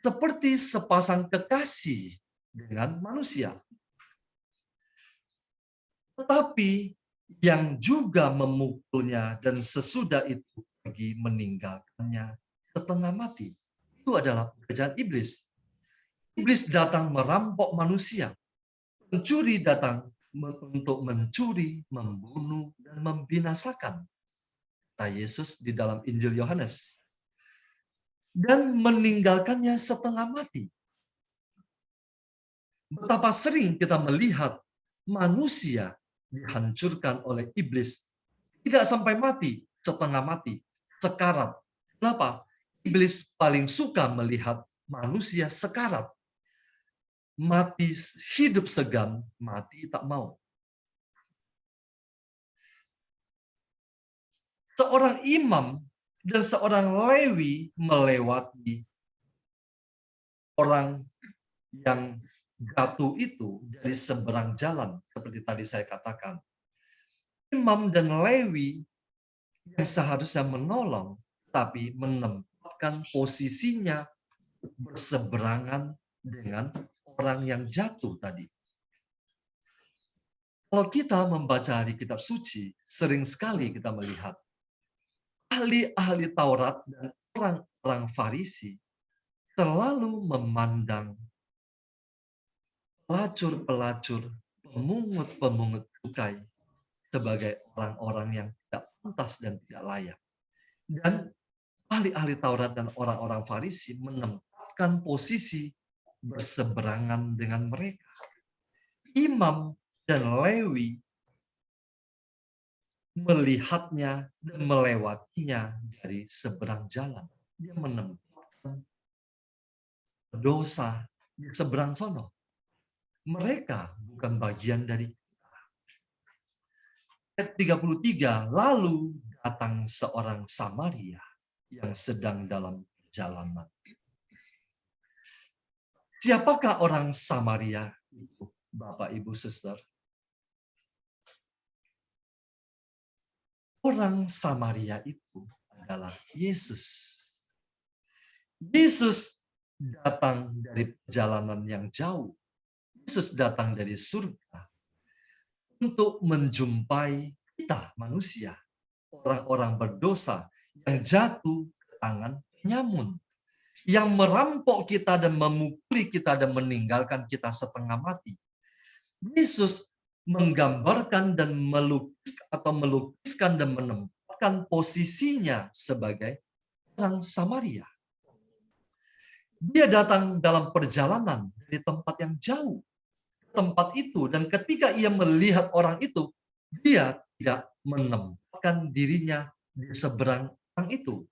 seperti sepasang kekasih dengan manusia. Tetapi yang juga memukulnya dan sesudah itu pergi meninggalkannya setengah mati. Itu adalah pekerjaan iblis. Iblis datang merampok manusia. Pencuri datang untuk mencuri, membunuh, dan membinasakan. Kata Yesus di dalam Injil Yohanes. Dan meninggalkannya setengah mati. Betapa sering kita melihat manusia dihancurkan oleh iblis. Tidak sampai mati, setengah mati, sekarat. Kenapa? Iblis paling suka melihat manusia sekarat. Mati hidup segan, mati tak mau. Seorang imam dan seorang Lewi melewati orang yang jatuh itu dari seberang jalan, seperti tadi saya katakan. Imam dan Lewi yang seharusnya menolong, tapi menempatkan posisinya berseberangan dengan orang yang jatuh tadi. Kalau kita membaca di kitab suci, sering sekali kita melihat ahli-ahli Taurat dan orang-orang Farisi selalu memandang pelacur-pelacur, pemungut-pemungut cukai sebagai orang-orang yang tidak pantas dan tidak layak. Dan ahli-ahli Taurat dan orang-orang Farisi menempatkan posisi berseberangan dengan mereka. Imam dan Lewi melihatnya dan melewatinya dari seberang jalan. Dia menempatkan dosa di seberang sono. Mereka bukan bagian dari ayat 33, lalu datang seorang Samaria yang sedang dalam perjalanan. Siapakah orang Samaria itu, Bapak, Ibu, Suster? Orang Samaria itu adalah Yesus. Yesus datang dari perjalanan yang jauh. Yesus datang dari surga untuk menjumpai kita manusia, orang-orang berdosa yang jatuh ke tangan penyamun, yang merampok kita dan memukuli kita dan meninggalkan kita setengah mati. Yesus menggambarkan dan melukiskan dan menempatkan posisinya sebagai orang Samaria. Dia datang dalam perjalanan dari tempat yang jauh, tempat itu, dan ketika ia melihat orang itu, dia tidak menempatkan dirinya di seberang orang itu.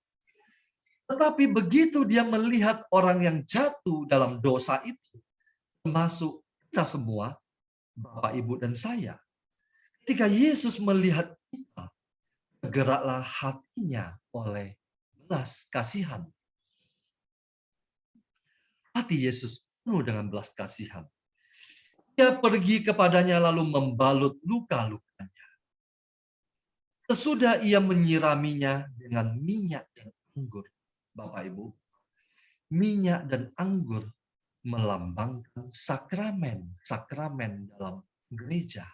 Tetapi begitu dia melihat orang yang jatuh dalam dosa itu, termasuk kita semua, Bapak, Ibu, dan saya. Ketika Yesus melihat kita, tergeraklah hatinya oleh belas kasihan. Hati Yesus penuh dengan belas kasihan. Dia pergi kepadanya lalu membalut luka-lukanya. Sesudah ia menyiraminya dengan minyak dan anggur. Bapak, Ibu, minyak dan anggur melambangkan sakramen dalam gereja.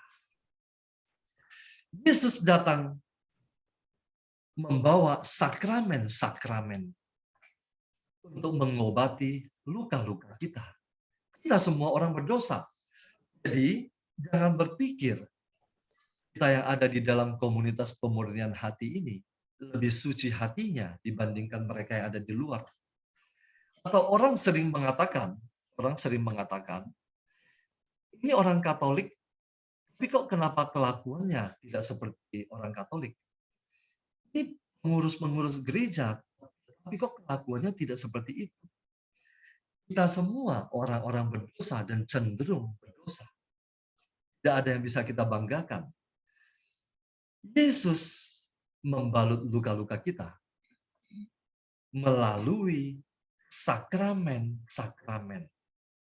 Yesus datang membawa sakramen untuk mengobati luka-luka kita. Kita semua orang berdosa. Jadi, jangan berpikir kita yang ada di dalam komunitas pemurnian hati ini lebih suci hatinya dibandingkan mereka yang ada di luar. Atau orang sering mengatakan, ini orang Katolik, tapi kok kenapa kelakuannya tidak seperti orang Katolik? Ini pengurus-pengurus gereja, tapi kok kelakuannya tidak seperti itu? Kita semua orang-orang berdosa dan cenderung berdosa. Tidak ada yang bisa kita banggakan. Yesus membalut luka-luka kita melalui sakramen,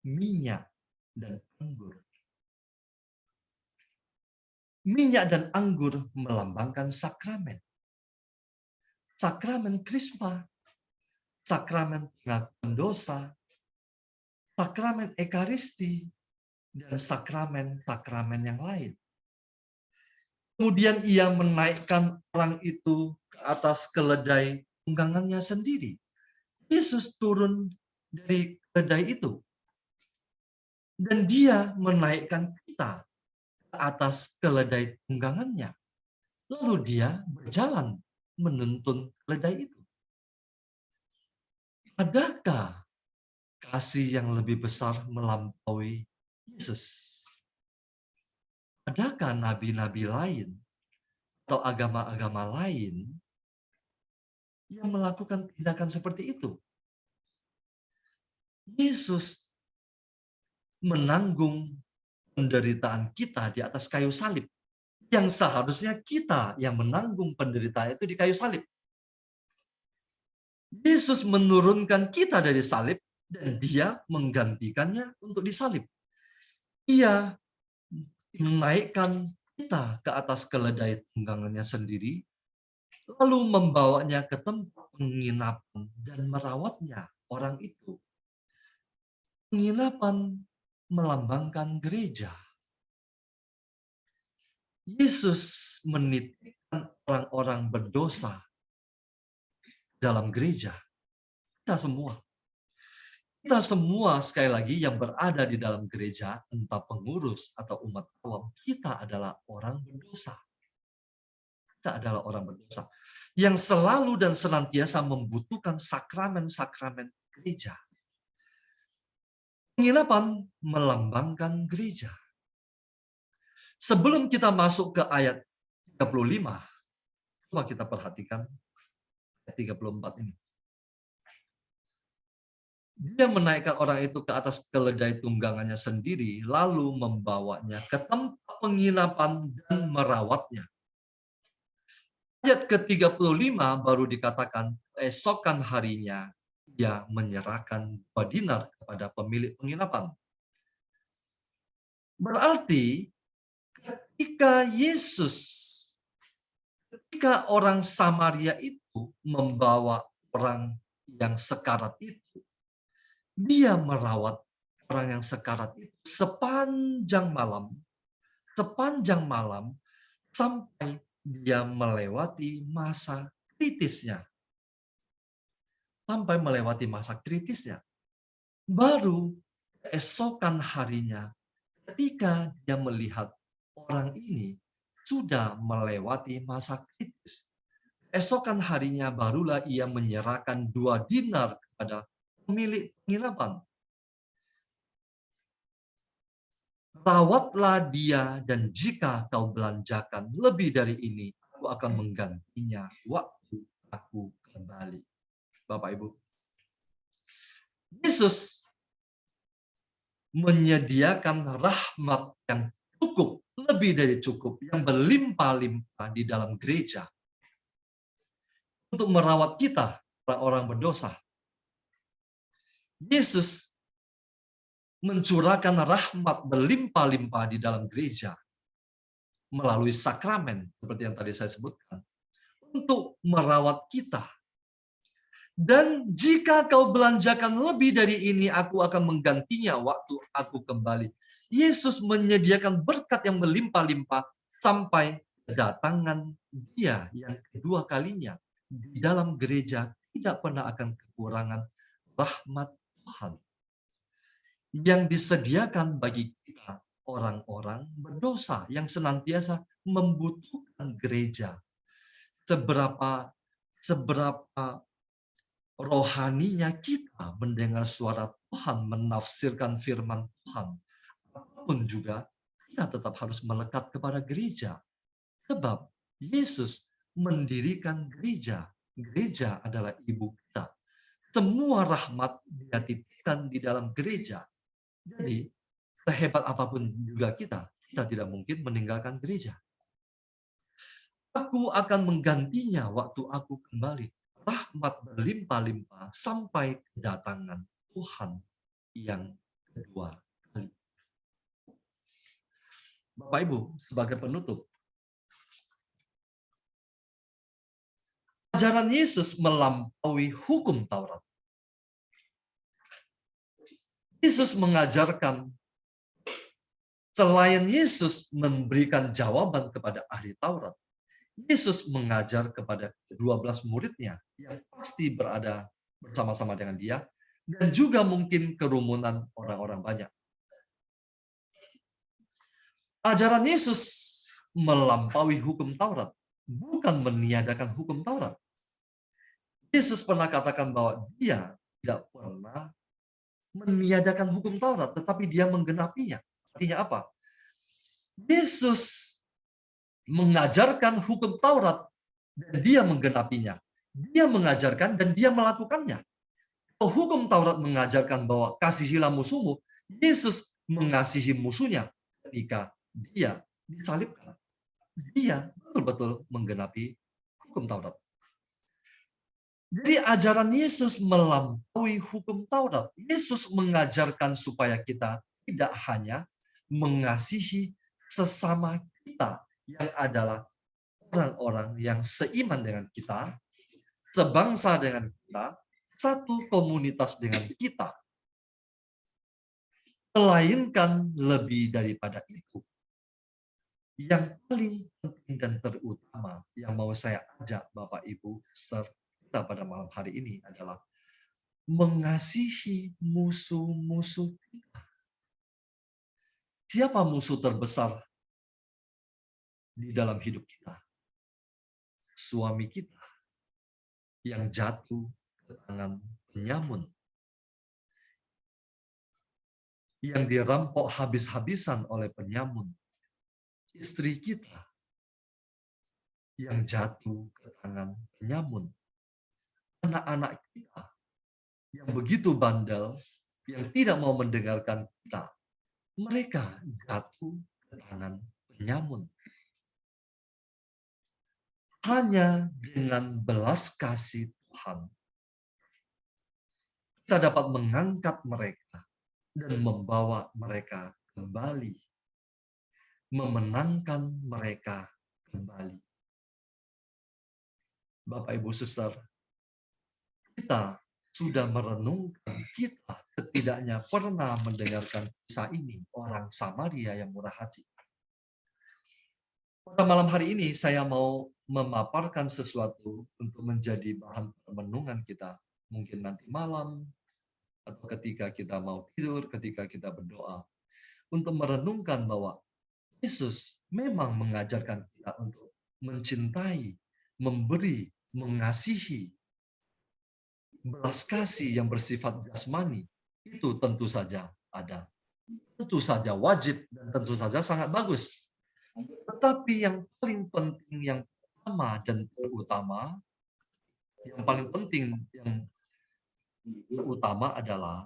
minyak dan anggur. Minyak dan anggur melambangkan sakramen. Sakramen Krisma, sakramen pengakuan dosa, sakramen Ekaristi, dan sakramen yang lain. Kemudian ia menaikkan orang itu ke atas keledai tunggangannya sendiri. Yesus turun dari keledai itu. Dan dia menaikkan kita ke atas keledai tunggangannya. Lalu dia berjalan menuntun keledai itu. Adakah kasih yang lebih besar melampaui Yesus? Adakah nabi-nabi lain atau agama-agama lain yang melakukan tindakan seperti itu? Yesus menanggung penderitaan kita di atas kayu salib. Yang seharusnya kita yang menanggung penderitaan itu di kayu salib. Yesus menurunkan kita dari salib dan dia menggantikannya untuk disalib. Ia menaikkan kita ke atas keledai tunggangannya sendiri, lalu membawanya ke tempat penginapan dan merawatnya orang itu. Penginapan melambangkan gereja. Yesus menitipkan orang-orang berdosa dalam gereja. Kita semua. Kita semua sekali lagi yang berada di dalam gereja, entah pengurus atau umat awam, kita adalah orang berdosa. Kita adalah orang berdosa yang selalu dan senantiasa membutuhkan sakramen-sakramen gereja. Penginapan melambangkan gereja. Sebelum kita masuk ke ayat 35. Coba kita perhatikan ayat 34 ini. Dia menaikkan orang itu ke atas keledai tunggangannya sendiri, lalu membawanya ke tempat penginapan dan merawatnya. Ayat ke-35 baru dikatakan, esokan harinya ia menyerahkan 2 dinar kepada pemilik penginapan. Berarti ketika orang Samaria itu membawa orang yang sekarat itu, dia merawat orang yang sekarat itu sepanjang malam sampai dia melewati masa kritisnya. Baru keesokan harinya, ketika dia melihat orang ini sudah melewati masa kritis, esokan harinya barulah ia menyerahkan 2 dinar kepada pemilik penginapan. Rawatlah dia, dan jika kau belanjakan lebih dari ini, aku akan menggantinya waktu aku kembali. Bapak Ibu, Yesus menyediakan rahmat yang cukup, lebih dari cukup, yang berlimpah-limpah di dalam gereja untuk merawat kita, orang berdosa. Yesus mencurahkan rahmat berlimpah-limpah di dalam gereja melalui sakramen, seperti yang tadi saya sebutkan, untuk merawat kita. Dan jika kau belanjakan lebih dari ini, aku akan menggantinya waktu aku kembali. Yesus menyediakan berkat yang berlimpah-limpah sampai kedatangan Dia yang kedua kalinya. Di dalam gereja tidak pernah akan kekurangan rahmat Tuhan yang disediakan bagi kita, orang-orang berdosa yang senantiasa membutuhkan gereja. Seberapa rohaninya kita mendengar suara Tuhan, menafsirkan firman Tuhan, apapun juga kita tetap harus melekat kepada gereja. Sebab Yesus mendirikan gereja. Gereja adalah ibu kita. Semua rahmat Dia titipkan di dalam gereja. Jadi, sehebat apapun juga kita tidak mungkin meninggalkan gereja. Aku akan menggantinya waktu aku kembali. Rahmat berlimpah-limpah sampai kedatangan Tuhan yang kedua kali. Bapak Ibu, sebagai penutup, ajaran Yesus melampaui hukum Taurat. Yesus mengajarkan, selain Yesus memberikan jawaban kepada ahli Taurat, Yesus mengajar kepada 12 muridnya yang pasti berada bersama-sama dengan Dia, dan juga mungkin kerumunan orang-orang banyak. Ajaran Yesus melampaui hukum Taurat, bukan meniadakan hukum Taurat. Yesus pernah katakan bahwa Dia tidak pernah meniadakan hukum Taurat, tetapi Dia menggenapinya. Artinya apa? Yesus mengajarkan hukum Taurat dan Dia menggenapinya. Dia mengajarkan dan Dia melakukannya. Kalau hukum Taurat mengajarkan bahwa kasihilah musuhmu, Yesus mengasihi musuhnya ketika Dia disalibkan. Dia betul-betul menggenapi hukum Taurat. Jadi ajaran Yesus melampaui hukum Taurat. Yesus mengajarkan supaya kita tidak hanya mengasihi sesama kita yang adalah orang-orang yang seiman dengan kita, sebangsa dengan kita, satu komunitas dengan kita. Melainkan lebih daripada itu. Yang paling penting dan terutama yang mau saya ajak Bapak Ibu serta pada malam hari ini adalah mengasihi musuh-musuh kita. Siapa musuh terbesar di dalam hidup kita? Suami kita yang jatuh ke tangan penyamun, yang dirampok habis-habisan oleh penyamun. Istri kita yang jatuh ke tangan penyamun. Anak-anak kita yang begitu bandel, yang tidak mau mendengarkan kita, mereka jatuh ke tangan penyamun. Hanya dengan belas kasih Tuhan, kita dapat mengangkat mereka dan membawa mereka kembali, memenangkan mereka kembali. Bapak, Ibu, Suster, kita sudah merenungkan, kita setidaknya pernah mendengarkan kisah ini, orang Samaria yang murah hati. Pada malam hari ini saya mau memaparkan sesuatu untuk menjadi bahan permenungan kita. Mungkin nanti malam, atau ketika kita mau tidur, ketika kita berdoa. Untuk merenungkan bahwa Yesus memang mengajarkan kita untuk mencintai, memberi, mengasihi. Belas kasih yang bersifat jasmani itu tentu saja ada. Tentu saja wajib dan tentu saja sangat bagus. Tetapi yang paling penting, yang pertama dan terutama, yang paling penting, yang terutama adalah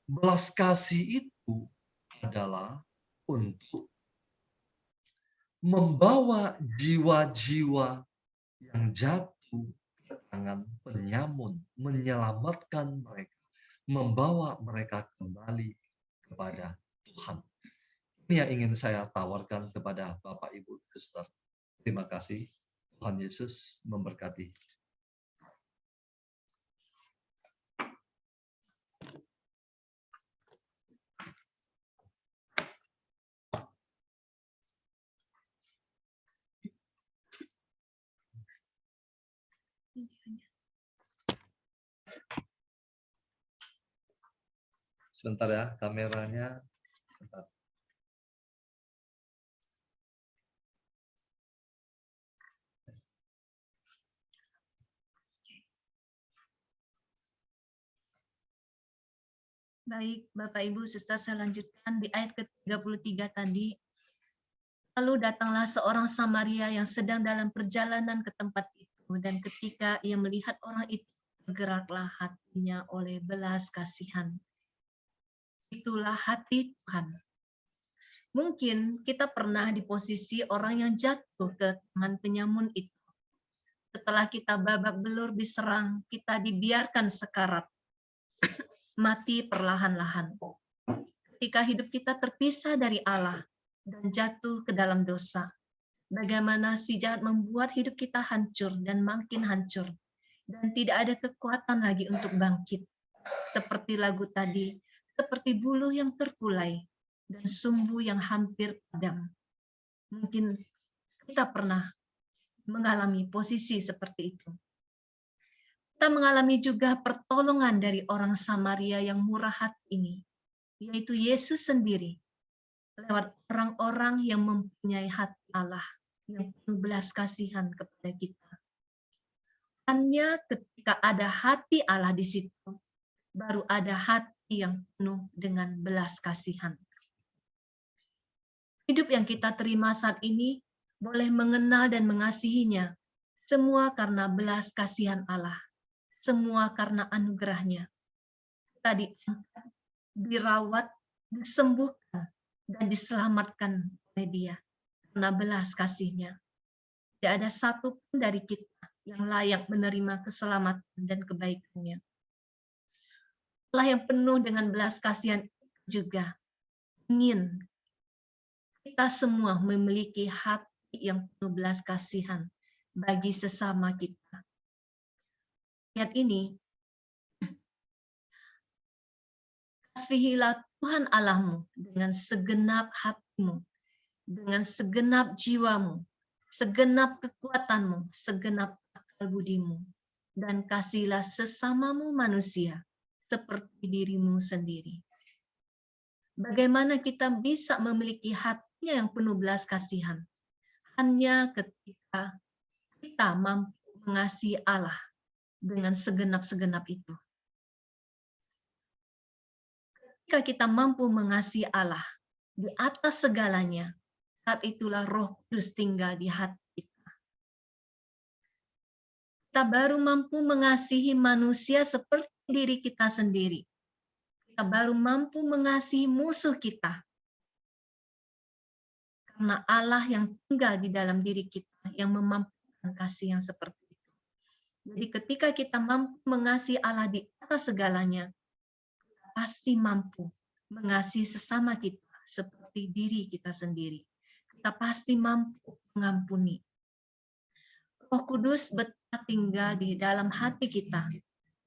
belas kasih itu adalah untuk membawa jiwa-jiwa yang jatuh ke tangan penyamun, menyelamatkan mereka, membawa mereka kembali kepada Tuhan. Ini yang ingin saya tawarkan kepada Bapak, Ibu, Suster. Terima kasih. Tuhan Yesus memberkati. Sebentar ya, kameranya. Sebentar. Baik, Bapak Ibu, Suster, saya lanjutkan di ayat ke-33 tadi. Lalu datanglah seorang Samaria yang sedang dalam perjalanan ke tempat itu, dan ketika ia melihat orang itu, bergeraklah hatinya oleh belas kasihan. Itulah hati Tuhan. Mungkin kita pernah di posisi orang yang jatuh ke tangan penyamun itu. Setelah kita babak belur diserang, kita dibiarkan sekarat, mati perlahan-lahan. Ketika hidup kita terpisah dari Allah dan jatuh ke dalam dosa, bagaimana si jahat membuat hidup kita hancur dan makin hancur, dan tidak ada kekuatan lagi untuk bangkit. Seperti lagu tadi, seperti buluh yang terkulai dan sumbu yang hampir padam. Mungkin kita pernah mengalami posisi seperti itu. Kita mengalami juga pertolongan dari orang Samaria yang murah hati ini, yaitu Yesus sendiri, lewat orang-orang yang mempunyai hati Allah, yang penuh belas kasihan kepada kita. Hanya ketika ada hati Allah di situ, baru ada hati yang penuh dengan belas kasihan. Hidup yang kita terima saat ini boleh mengenal dan mengasihinya, semua karena belas kasihan Allah. Semua karena anugerahnya. Kita diangkat, dirawat, disembuhkan, dan diselamatkan oleh Dia karena belas kasihnya. Tidak ada satu pun dari kita yang layak menerima keselamatan dan kebaikannya. Allah yang penuh dengan belas kasihan juga ingin kita semua memiliki hati yang penuh belas kasihan bagi sesama kita. Ayat ini, kasihilah Tuhan Allahmu dengan segenap hatimu, dengan segenap jiwamu, segenap kekuatanmu, segenap akal budimu, dan kasihilah sesamamu manusia seperti dirimu sendiri. Bagaimana kita bisa memiliki hatinya yang penuh belas kasihan? Hanya ketika kita mampu mengasihi Allah dengan segenap-segenap itu. Ketika kita mampu mengasihi Allah di atas segalanya, saat itulah Roh Kudus tinggal di hati kita. Kita baru mampu mengasihi manusia seperti diri kita sendiri. Kita baru mampu mengasihi musuh kita. Karena Allah yang tinggal di dalam diri kita yang memampukan kasih yang seperti itu. Jadi ketika kita mampu mengasihi Allah di atas segalanya, kita pasti mampu mengasihi sesama kita seperti diri kita sendiri. Kita pasti mampu mengampuni. Roh Kudus betah tinggal di dalam hati kita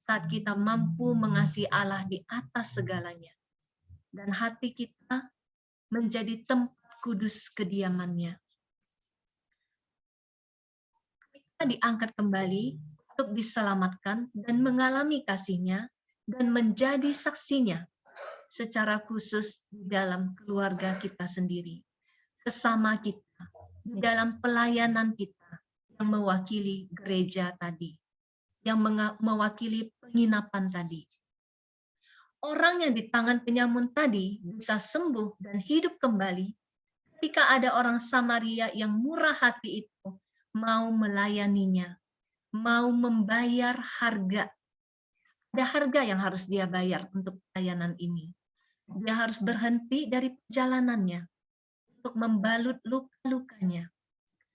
saat kita mampu mengasihi Allah di atas segalanya. Dan hati kita menjadi tempat kudus kediamannya. Kita diangkat kembali untuk diselamatkan dan mengalami kasih-Nya dan menjadi saksinya secara khusus di dalam keluarga kita sendiri, sesama kita, di dalam pelayanan kita yang mewakili gereja tadi, yang mewakili penginapan tadi. Orang yang di tangan penyamun tadi bisa sembuh dan hidup kembali ketika ada orang Samaria yang murah hati itu mau melayaninya, mau membayar harga. Ada harga yang harus dia bayar untuk pelayanan ini. Dia harus berhenti dari perjalanannya untuk membalut luka-lukanya.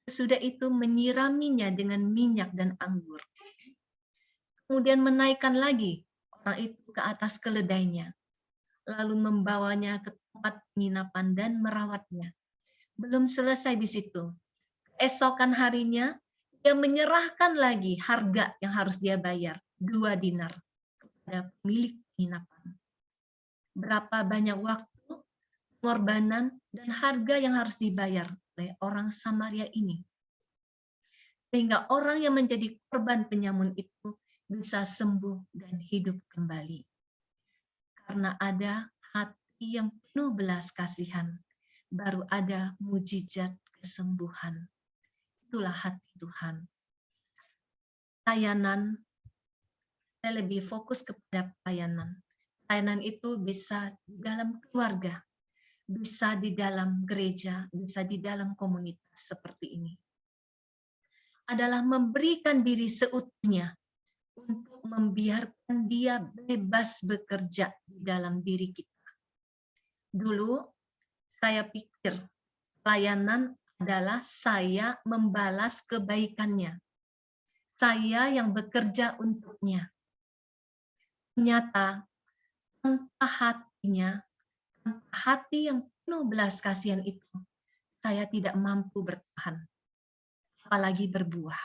Sesudah itu menyiraminya dengan minyak dan anggur. Kemudian menaikkan lagi orang itu ke atas keledainya, lalu membawanya ke tempat penginapan dan merawatnya. Belum selesai di situ. Esokan harinya, dia menyerahkan lagi harga yang harus dia bayar, 2 dinar, kepada pemilik penginapan. Berapa banyak waktu, pengorbanan, dan harga yang harus dibayar oleh orang Samaria ini. Sehingga orang yang menjadi korban penyamun itu bisa sembuh dan hidup kembali. Karena ada hati yang penuh belas kasihan, baru ada mujizat kesembuhan. Itulah hati Tuhan. Pelayanan, saya lebih fokus kepada pelayanan. Pelayanan itu bisa di dalam keluarga, bisa di dalam gereja, bisa di dalam komunitas seperti ini. Adalah memberikan diri seutuhnya untuk membiarkan dia bebas bekerja di dalam diri kita. Dulu saya pikir pelayanan adalah saya membalas kebaikannya. Saya yang bekerja untuknya. Ternyata tanpa hatinya, tanpa hati yang penuh belas kasihan itu, saya tidak mampu bertahan, apalagi berbuah.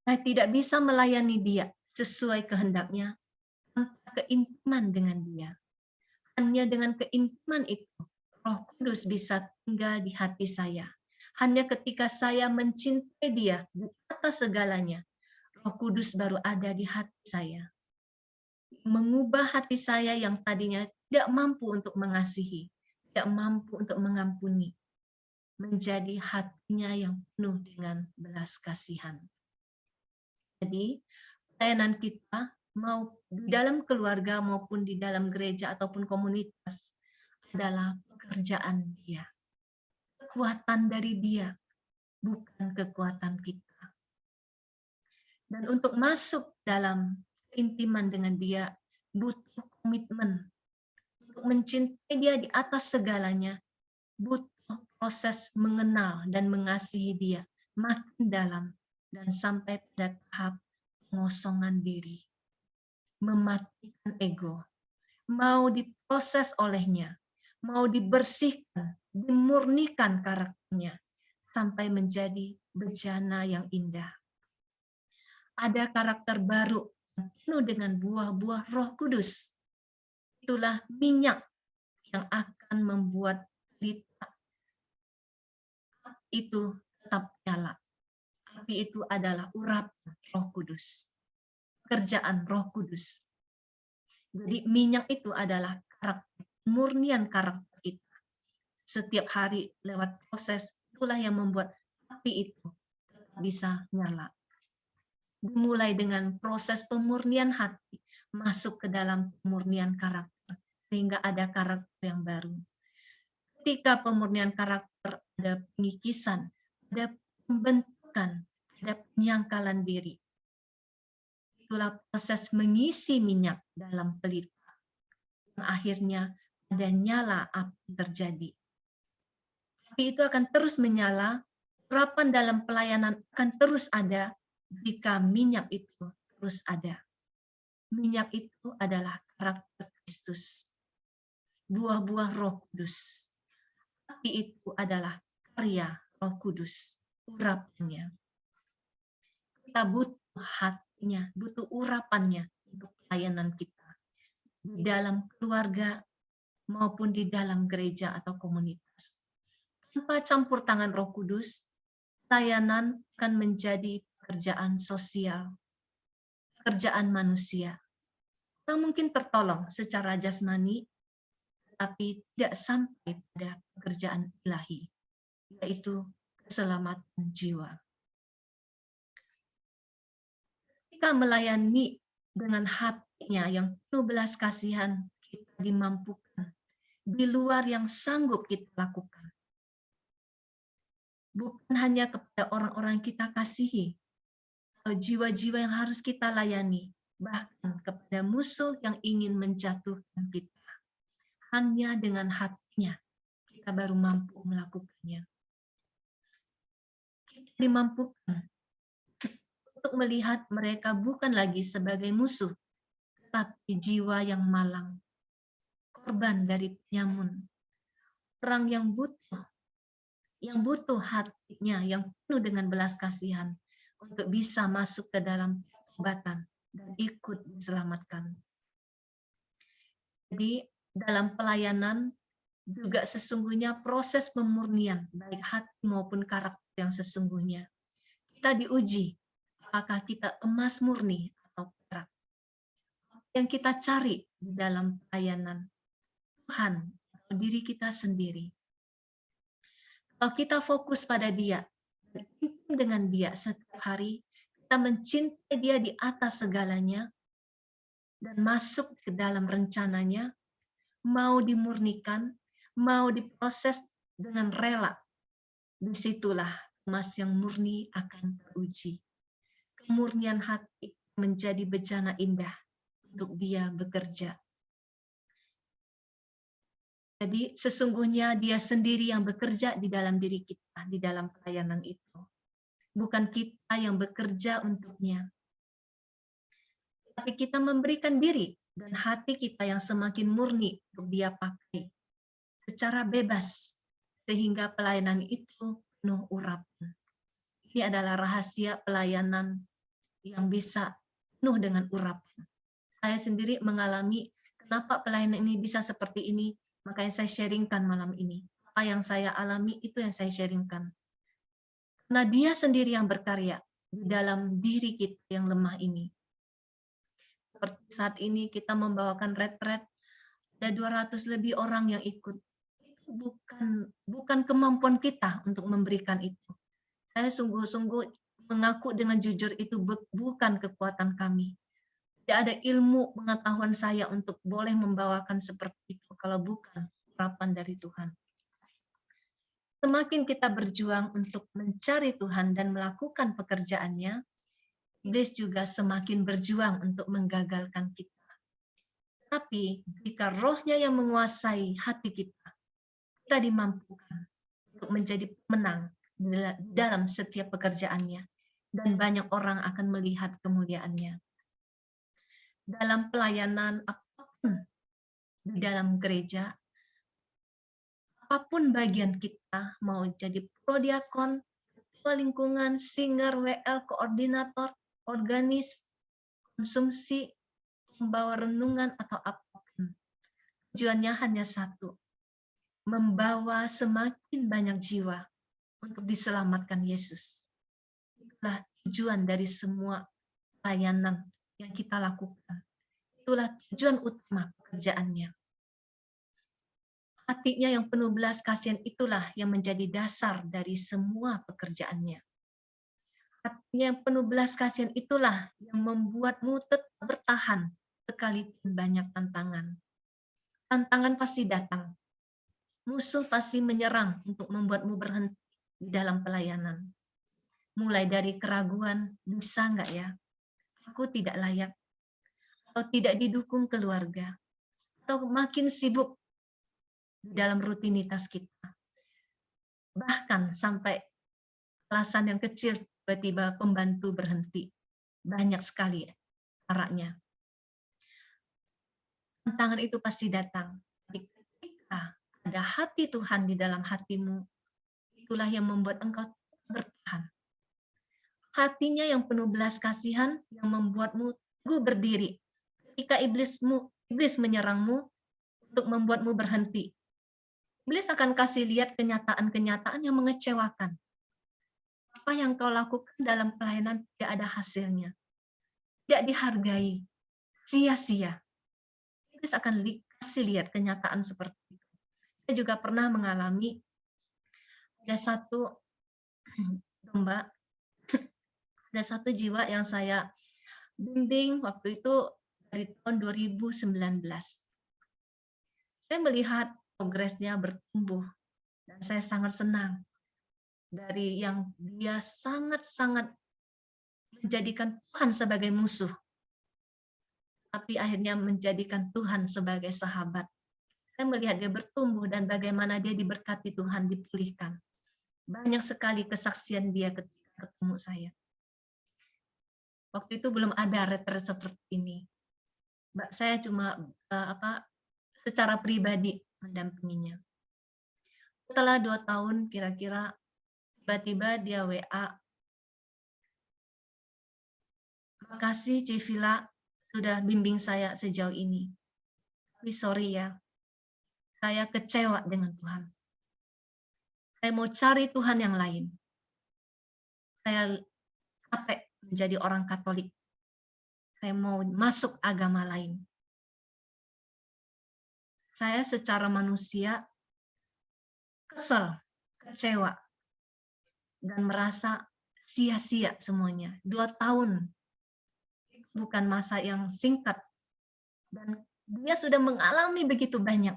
Saya tidak bisa melayani dia sesuai kehendaknya tanpa keintiman dengan dia. Hanya dengan keintiman itu, Roh Kudus bisa tinggal di hati saya. Hanya ketika saya mencintai dia di atas segalanya, Roh Kudus baru ada di hati saya. Mengubah hati saya yang tadinya tidak mampu untuk mengasihi, tidak mampu untuk mengampuni, menjadi hatinya yang penuh dengan belas kasihan. Jadi, pelayanan kita mau di dalam keluarga maupun di dalam gereja ataupun komunitas adalah pekerjaan dia. Kekuatan dari dia, bukan kekuatan kita. Dan untuk masuk dalam keintiman dengan dia, butuh komitmen. Untuk mencintai dia di atas segalanya, butuh proses mengenal dan mengasihi dia makin dalam dan sampai pada tahap pengosongan diri. Mematikan ego. Mau diproses olehnya, mau dibersihkan, dimurnikan karakternya, sampai menjadi bejana yang indah. Ada karakter baru yang penuh dengan buah-buah Roh Kudus. Itulah minyak yang akan membuat lita itu tetap nyala. Api itu adalah urapan Roh Kudus. Pekerjaan Roh Kudus. Jadi minyak itu adalah karakter, murnian karakter kita. Setiap hari lewat proses, itulah yang membuat api itu bisa nyala. Dimulai dengan proses pemurnian hati, masuk ke dalam pemurnian karakter, sehingga ada karakter yang baru. Ketika pemurnian karakter, ada pengikisan, ada pembentukan, ada penyangkalan diri. Itulah proses mengisi minyak dalam pelita. Yang akhirnya ada nyala api terjadi. Api itu akan terus menyala, urapan dalam pelayanan akan terus ada jika minyak itu terus ada. Minyak itu adalah karakter Kristus. Buah-buah Roh Kudus. Api itu adalah karya Roh Kudus, urapannya. Kita butuh hatinya, butuh urapannya untuk pelayanan kita. Di dalam keluarga maupun di dalam gereja atau komunitas. Tanpa campur tangan Roh Kudus, pelayanan akan menjadi pekerjaan sosial, pekerjaan manusia. Orang mungkin tertolong secara jasmani, tapi tidak sampai pada pekerjaan ilahi, yaitu keselamatan jiwa. Kita melayani dengan hatinya yang penuh belas kasihan, kita dimampukan di luar yang sanggup kita lakukan. Bukan hanya kepada orang-orang yang kita kasihi, atau jiwa-jiwa yang harus kita layani, bahkan kepada musuh yang ingin menjatuhkan kita. Hanya dengan hatinya kita baru mampu melakukannya. Kita dimampukan untuk melihat mereka bukan lagi sebagai musuh, tetapi jiwa yang malang, korban dari penyamun, orang yang butuh hatinya yang penuh dengan belas kasihan untuk bisa masuk ke dalam pertobatan dan ikut diselamatkan. Jadi dalam pelayanan juga sesungguhnya proses pemurnian baik hati maupun karakter yang sesungguhnya. Kita diuji apakah kita emas murni atau perak. Yang kita cari di dalam pelayanan Tuhan atau diri kita sendiri. Kalau kita fokus pada Dia, dan intim dengan Dia setiap hari, kita mencintai Dia di atas segalanya, dan masuk ke dalam rencananya, mau dimurnikan, mau diproses dengan rela. Disitulah emas yang murni akan teruji. Kemurnian hati menjadi bejana indah untuk Dia bekerja. Jadi sesungguhnya Dia sendiri yang bekerja di dalam diri kita, di dalam pelayanan itu. Bukan kita yang bekerja untuknya. Tapi kita memberikan diri dan hati kita yang semakin murni untuk Dia pakai. Secara bebas. Sehingga pelayanan itu penuh urapan. Ini adalah rahasia pelayanan yang bisa penuh dengan urapan. Saya sendiri mengalami kenapa pelayanan ini bisa seperti ini. Makanya saya sharingkan malam ini. Apa yang saya alami itu yang saya sharingkan. Karena Dia sendiri yang berkarya di dalam diri kita yang lemah ini. Seperti saat ini kita membawakan retret, ada 200 lebih orang yang ikut. Itu bukan kemampuan kita untuk memberikan itu. Saya sungguh-sungguh mengaku dengan jujur itu bukan kekuatan kami. Tidak ada ilmu pengetahuan saya untuk boleh membawakan seperti itu kalau bukan urapan dari Tuhan. Semakin kita berjuang untuk mencari Tuhan dan melakukan pekerjaannya, iblis juga semakin berjuang untuk menggagalkan kita. Tapi jika rohnya yang menguasai hati kita, kita dimampukan untuk menjadi pemenang dalam setiap pekerjaannya. Dan banyak orang akan melihat kemuliaannya. Dalam pelayanan apapun di dalam gereja, apapun bagian kita, mau jadi prodiakon, ketua lingkungan, singer, WL, koordinator, organis, konsumsi, membawa renungan atau apapun. Tujuannya hanya satu, membawa semakin banyak jiwa untuk diselamatkan Yesus. Itulah tujuan dari semua pelayanan yang kita lakukan. Itulah tujuan utama pekerjaannya. Hatinya yang penuh belas kasihan itulah yang menjadi dasar dari semua pekerjaannya. Hatinya yang penuh belas kasihan itulah yang membuatmu tetap bertahan sekalipun banyak tantangan. Tantangan pasti datang. Musuh pasti menyerang untuk membuatmu berhenti di dalam pelayanan. mulai dari keraguan, bisa nggak ya? Aku tidak layak, atau tidak didukung keluarga, atau makin sibuk di dalam rutinitas kita. Bahkan sampai alasan yang kecil, tiba-tiba pembantu berhenti. Banyak sekali caranya. Tantangan itu pasti datang. Tapi ketika ada hati Tuhan di dalam hatimu, itulah yang membuat engkau bertahan. Hatinya yang penuh belas kasihan yang membuatmu teguh berdiri. Ketika iblis menyerangmu untuk membuatmu berhenti. Iblis akan kasih lihat kenyataan-kenyataan yang mengecewakan. Apa yang kau lakukan dalam pelayanan tidak ada hasilnya. Tidak dihargai. Sia-sia. Iblis akan kasih lihat kenyataan seperti itu. Saya juga pernah mengalami ada satu domba, ada satu jiwa yang saya bimbing waktu itu dari tahun 2019. Saya melihat progresnya bertumbuh dan saya sangat senang dari yang dia sangat-sangat menjadikan Tuhan sebagai musuh, tapi akhirnya menjadikan Tuhan sebagai sahabat. Saya melihat dia bertumbuh dan bagaimana dia diberkati Tuhan, dipulihkan. Banyak sekali kesaksian dia ketika ketemu saya. Waktu itu belum ada retret seperti ini. Saya cuma secara pribadi mendampinginya. Setelah 2 tahun kira-kira, tiba-tiba dia WA, "Makasih Civila sudah bimbing saya sejauh ini. Tapi sorry ya, saya kecewa dengan Tuhan. Saya mau cari Tuhan yang lain. Saya capek menjadi orang Katolik. Saya mau masuk agama lain." Saya secara manusia kesel, kecewa, dan merasa sia-sia semuanya. 2 tahun bukan masa yang singkat. Dan dia sudah mengalami begitu banyak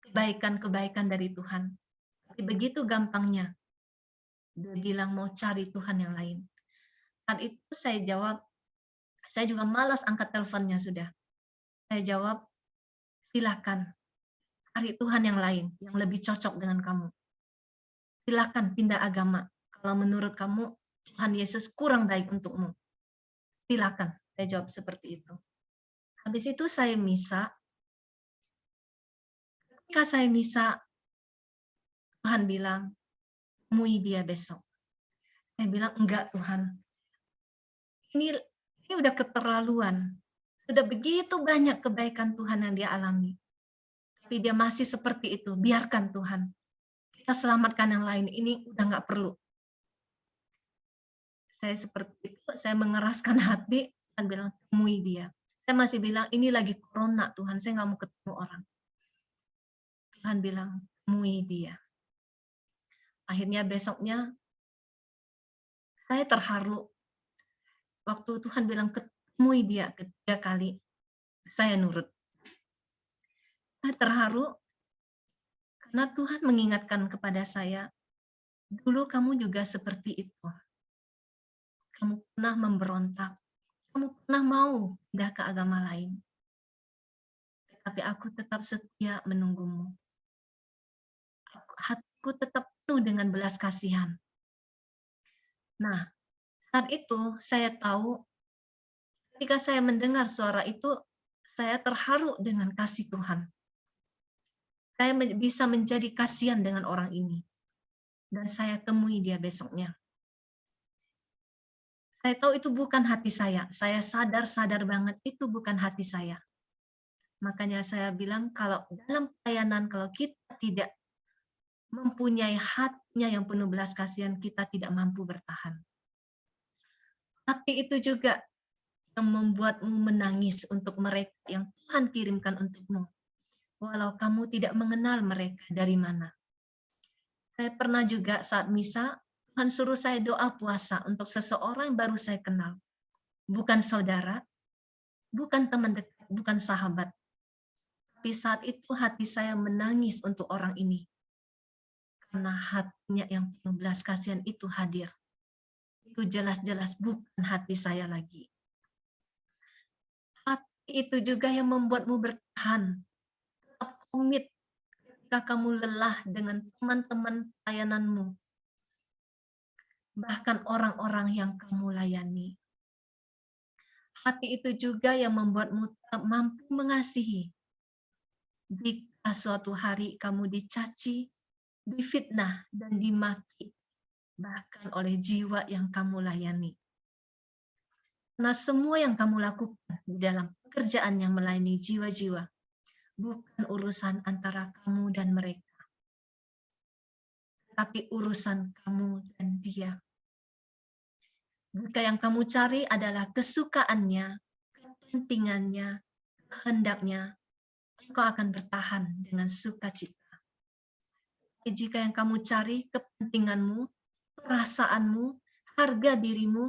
kebaikan-kebaikan dari Tuhan. Tapi begitu gampangnya dia bilang mau cari Tuhan yang lain. Saat itu saya jawab, saya juga malas angkat teleponnya sudah. Saya jawab, silakan cari Tuhan yang lain, yang lebih cocok dengan kamu. Silakan pindah agama. Kalau menurut kamu Tuhan Yesus kurang baik untukmu. Silakan, saya jawab seperti itu. Habis itu saya misa. Ketika saya misa, Tuhan bilang, temui dia besok. Saya bilang, enggak Tuhan. Ini udah keterlaluan. Sudah begitu banyak kebaikan Tuhan yang dia alami. Tapi dia masih seperti itu. Biarkan Tuhan. Kita selamatkan yang lain. Ini udah nggak perlu. Saya seperti itu, saya mengeraskan hati dan bilang, temui dia. Saya masih bilang, ini lagi corona Tuhan, saya nggak mau ketemu orang. Tuhan bilang, temui dia. Akhirnya besoknya, saya terharu. Waktu Tuhan bilang, temui dia 3 kali, saya nurut. Saya terharu, karena Tuhan mengingatkan kepada saya, dulu kamu juga seperti itu. Kamu pernah memberontak, kamu pernah mau pindah ke agama lain. Tapi aku tetap setia menunggumu. Hatiku tetap penuh dengan belas kasihan. Nah, saat itu saya tahu, ketika saya mendengar suara itu, saya terharu dengan kasih Tuhan. Saya bisa menjadi kasihan dengan orang ini. Dan saya temui dia besoknya. Saya tahu itu bukan hati saya. Saya sadar banget itu bukan hati saya. Makanya saya bilang kalau dalam pelayanan, kalau kita tidak mempunyai hatinya yang penuh belas kasihan, kita tidak mampu bertahan. Hati itu juga yang membuatmu menangis untuk mereka yang Tuhan kirimkan untukmu. Walau kamu tidak mengenal mereka dari mana. Saya pernah juga saat misa, Tuhan suruh saya doa puasa untuk seseorang yang baru saya kenal. Bukan saudara, bukan teman dekat, bukan sahabat. Tapi saat itu hati saya menangis untuk orang ini. Karena hatinya yang penuh belas kasihan itu hadir. itu jelas-jelas bukan hati saya lagi. Hati itu juga yang membuatmu bertahan, tetap komit ketika kamu lelah dengan teman-teman pelayananmu, bahkan orang-orang yang kamu layani. Hati itu juga yang membuatmu tetap mampu mengasihi. Jika suatu hari kamu dicaci, difitnah, dan dimaki, bahkan oleh jiwa yang kamu layani. Karena semua yang kamu lakukan di dalam pekerjaan yang melayani jiwa-jiwa, bukan urusan antara kamu dan mereka, tapi urusan kamu dan dia. Jika yang kamu cari adalah kesukaannya, kepentingannya, kehendaknya, engkau akan bertahan dengan sukacita. Jika yang kamu cari kepentinganmu, perasaanmu, harga dirimu,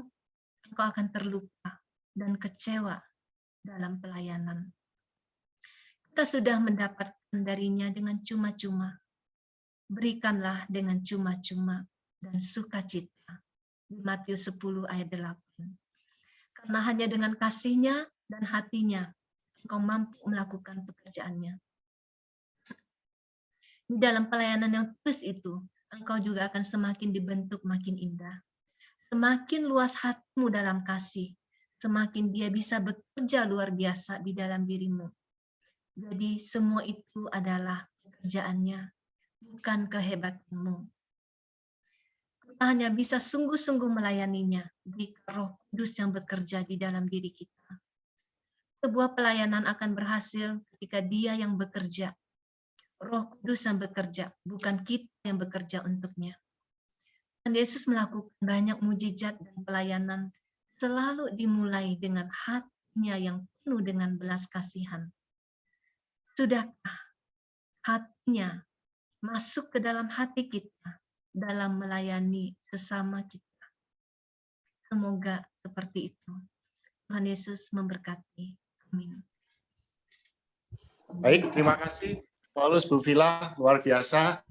engkau akan terluka dan kecewa dalam pelayanan. Kita sudah mendapatkan darinya dengan cuma-cuma. Berikanlah dengan cuma-cuma dan sukacita. Di Matius 10 ayat 8. Karena hanya dengan kasihnya dan hatinya, engkau mampu melakukan pekerjaannya. Di dalam pelayanan yang tulus itu, engkau juga akan semakin dibentuk makin indah. Semakin luas hatimu dalam kasih, semakin dia bisa bekerja luar biasa di dalam dirimu. Jadi semua itu adalah pekerjaannya, bukan kehebatanmu. Kita hanya bisa sungguh-sungguh melayaninya jika Roh Kudus yang bekerja di dalam diri kita. Sebuah pelayanan akan berhasil ketika Dia yang bekerja. Roh Kudus yang bekerja, bukan kita yang bekerja untuknya. Dan Yesus melakukan banyak mujizat dan pelayanan selalu dimulai dengan hatinya yang penuh dengan belas kasihan. Sudahkah hatinya masuk ke dalam hati kita dalam melayani sesama kita? Semoga seperti itu. Tuhan Yesus memberkati. Amin. Baik, terima kasih Paulus, Bu Vila, luar biasa.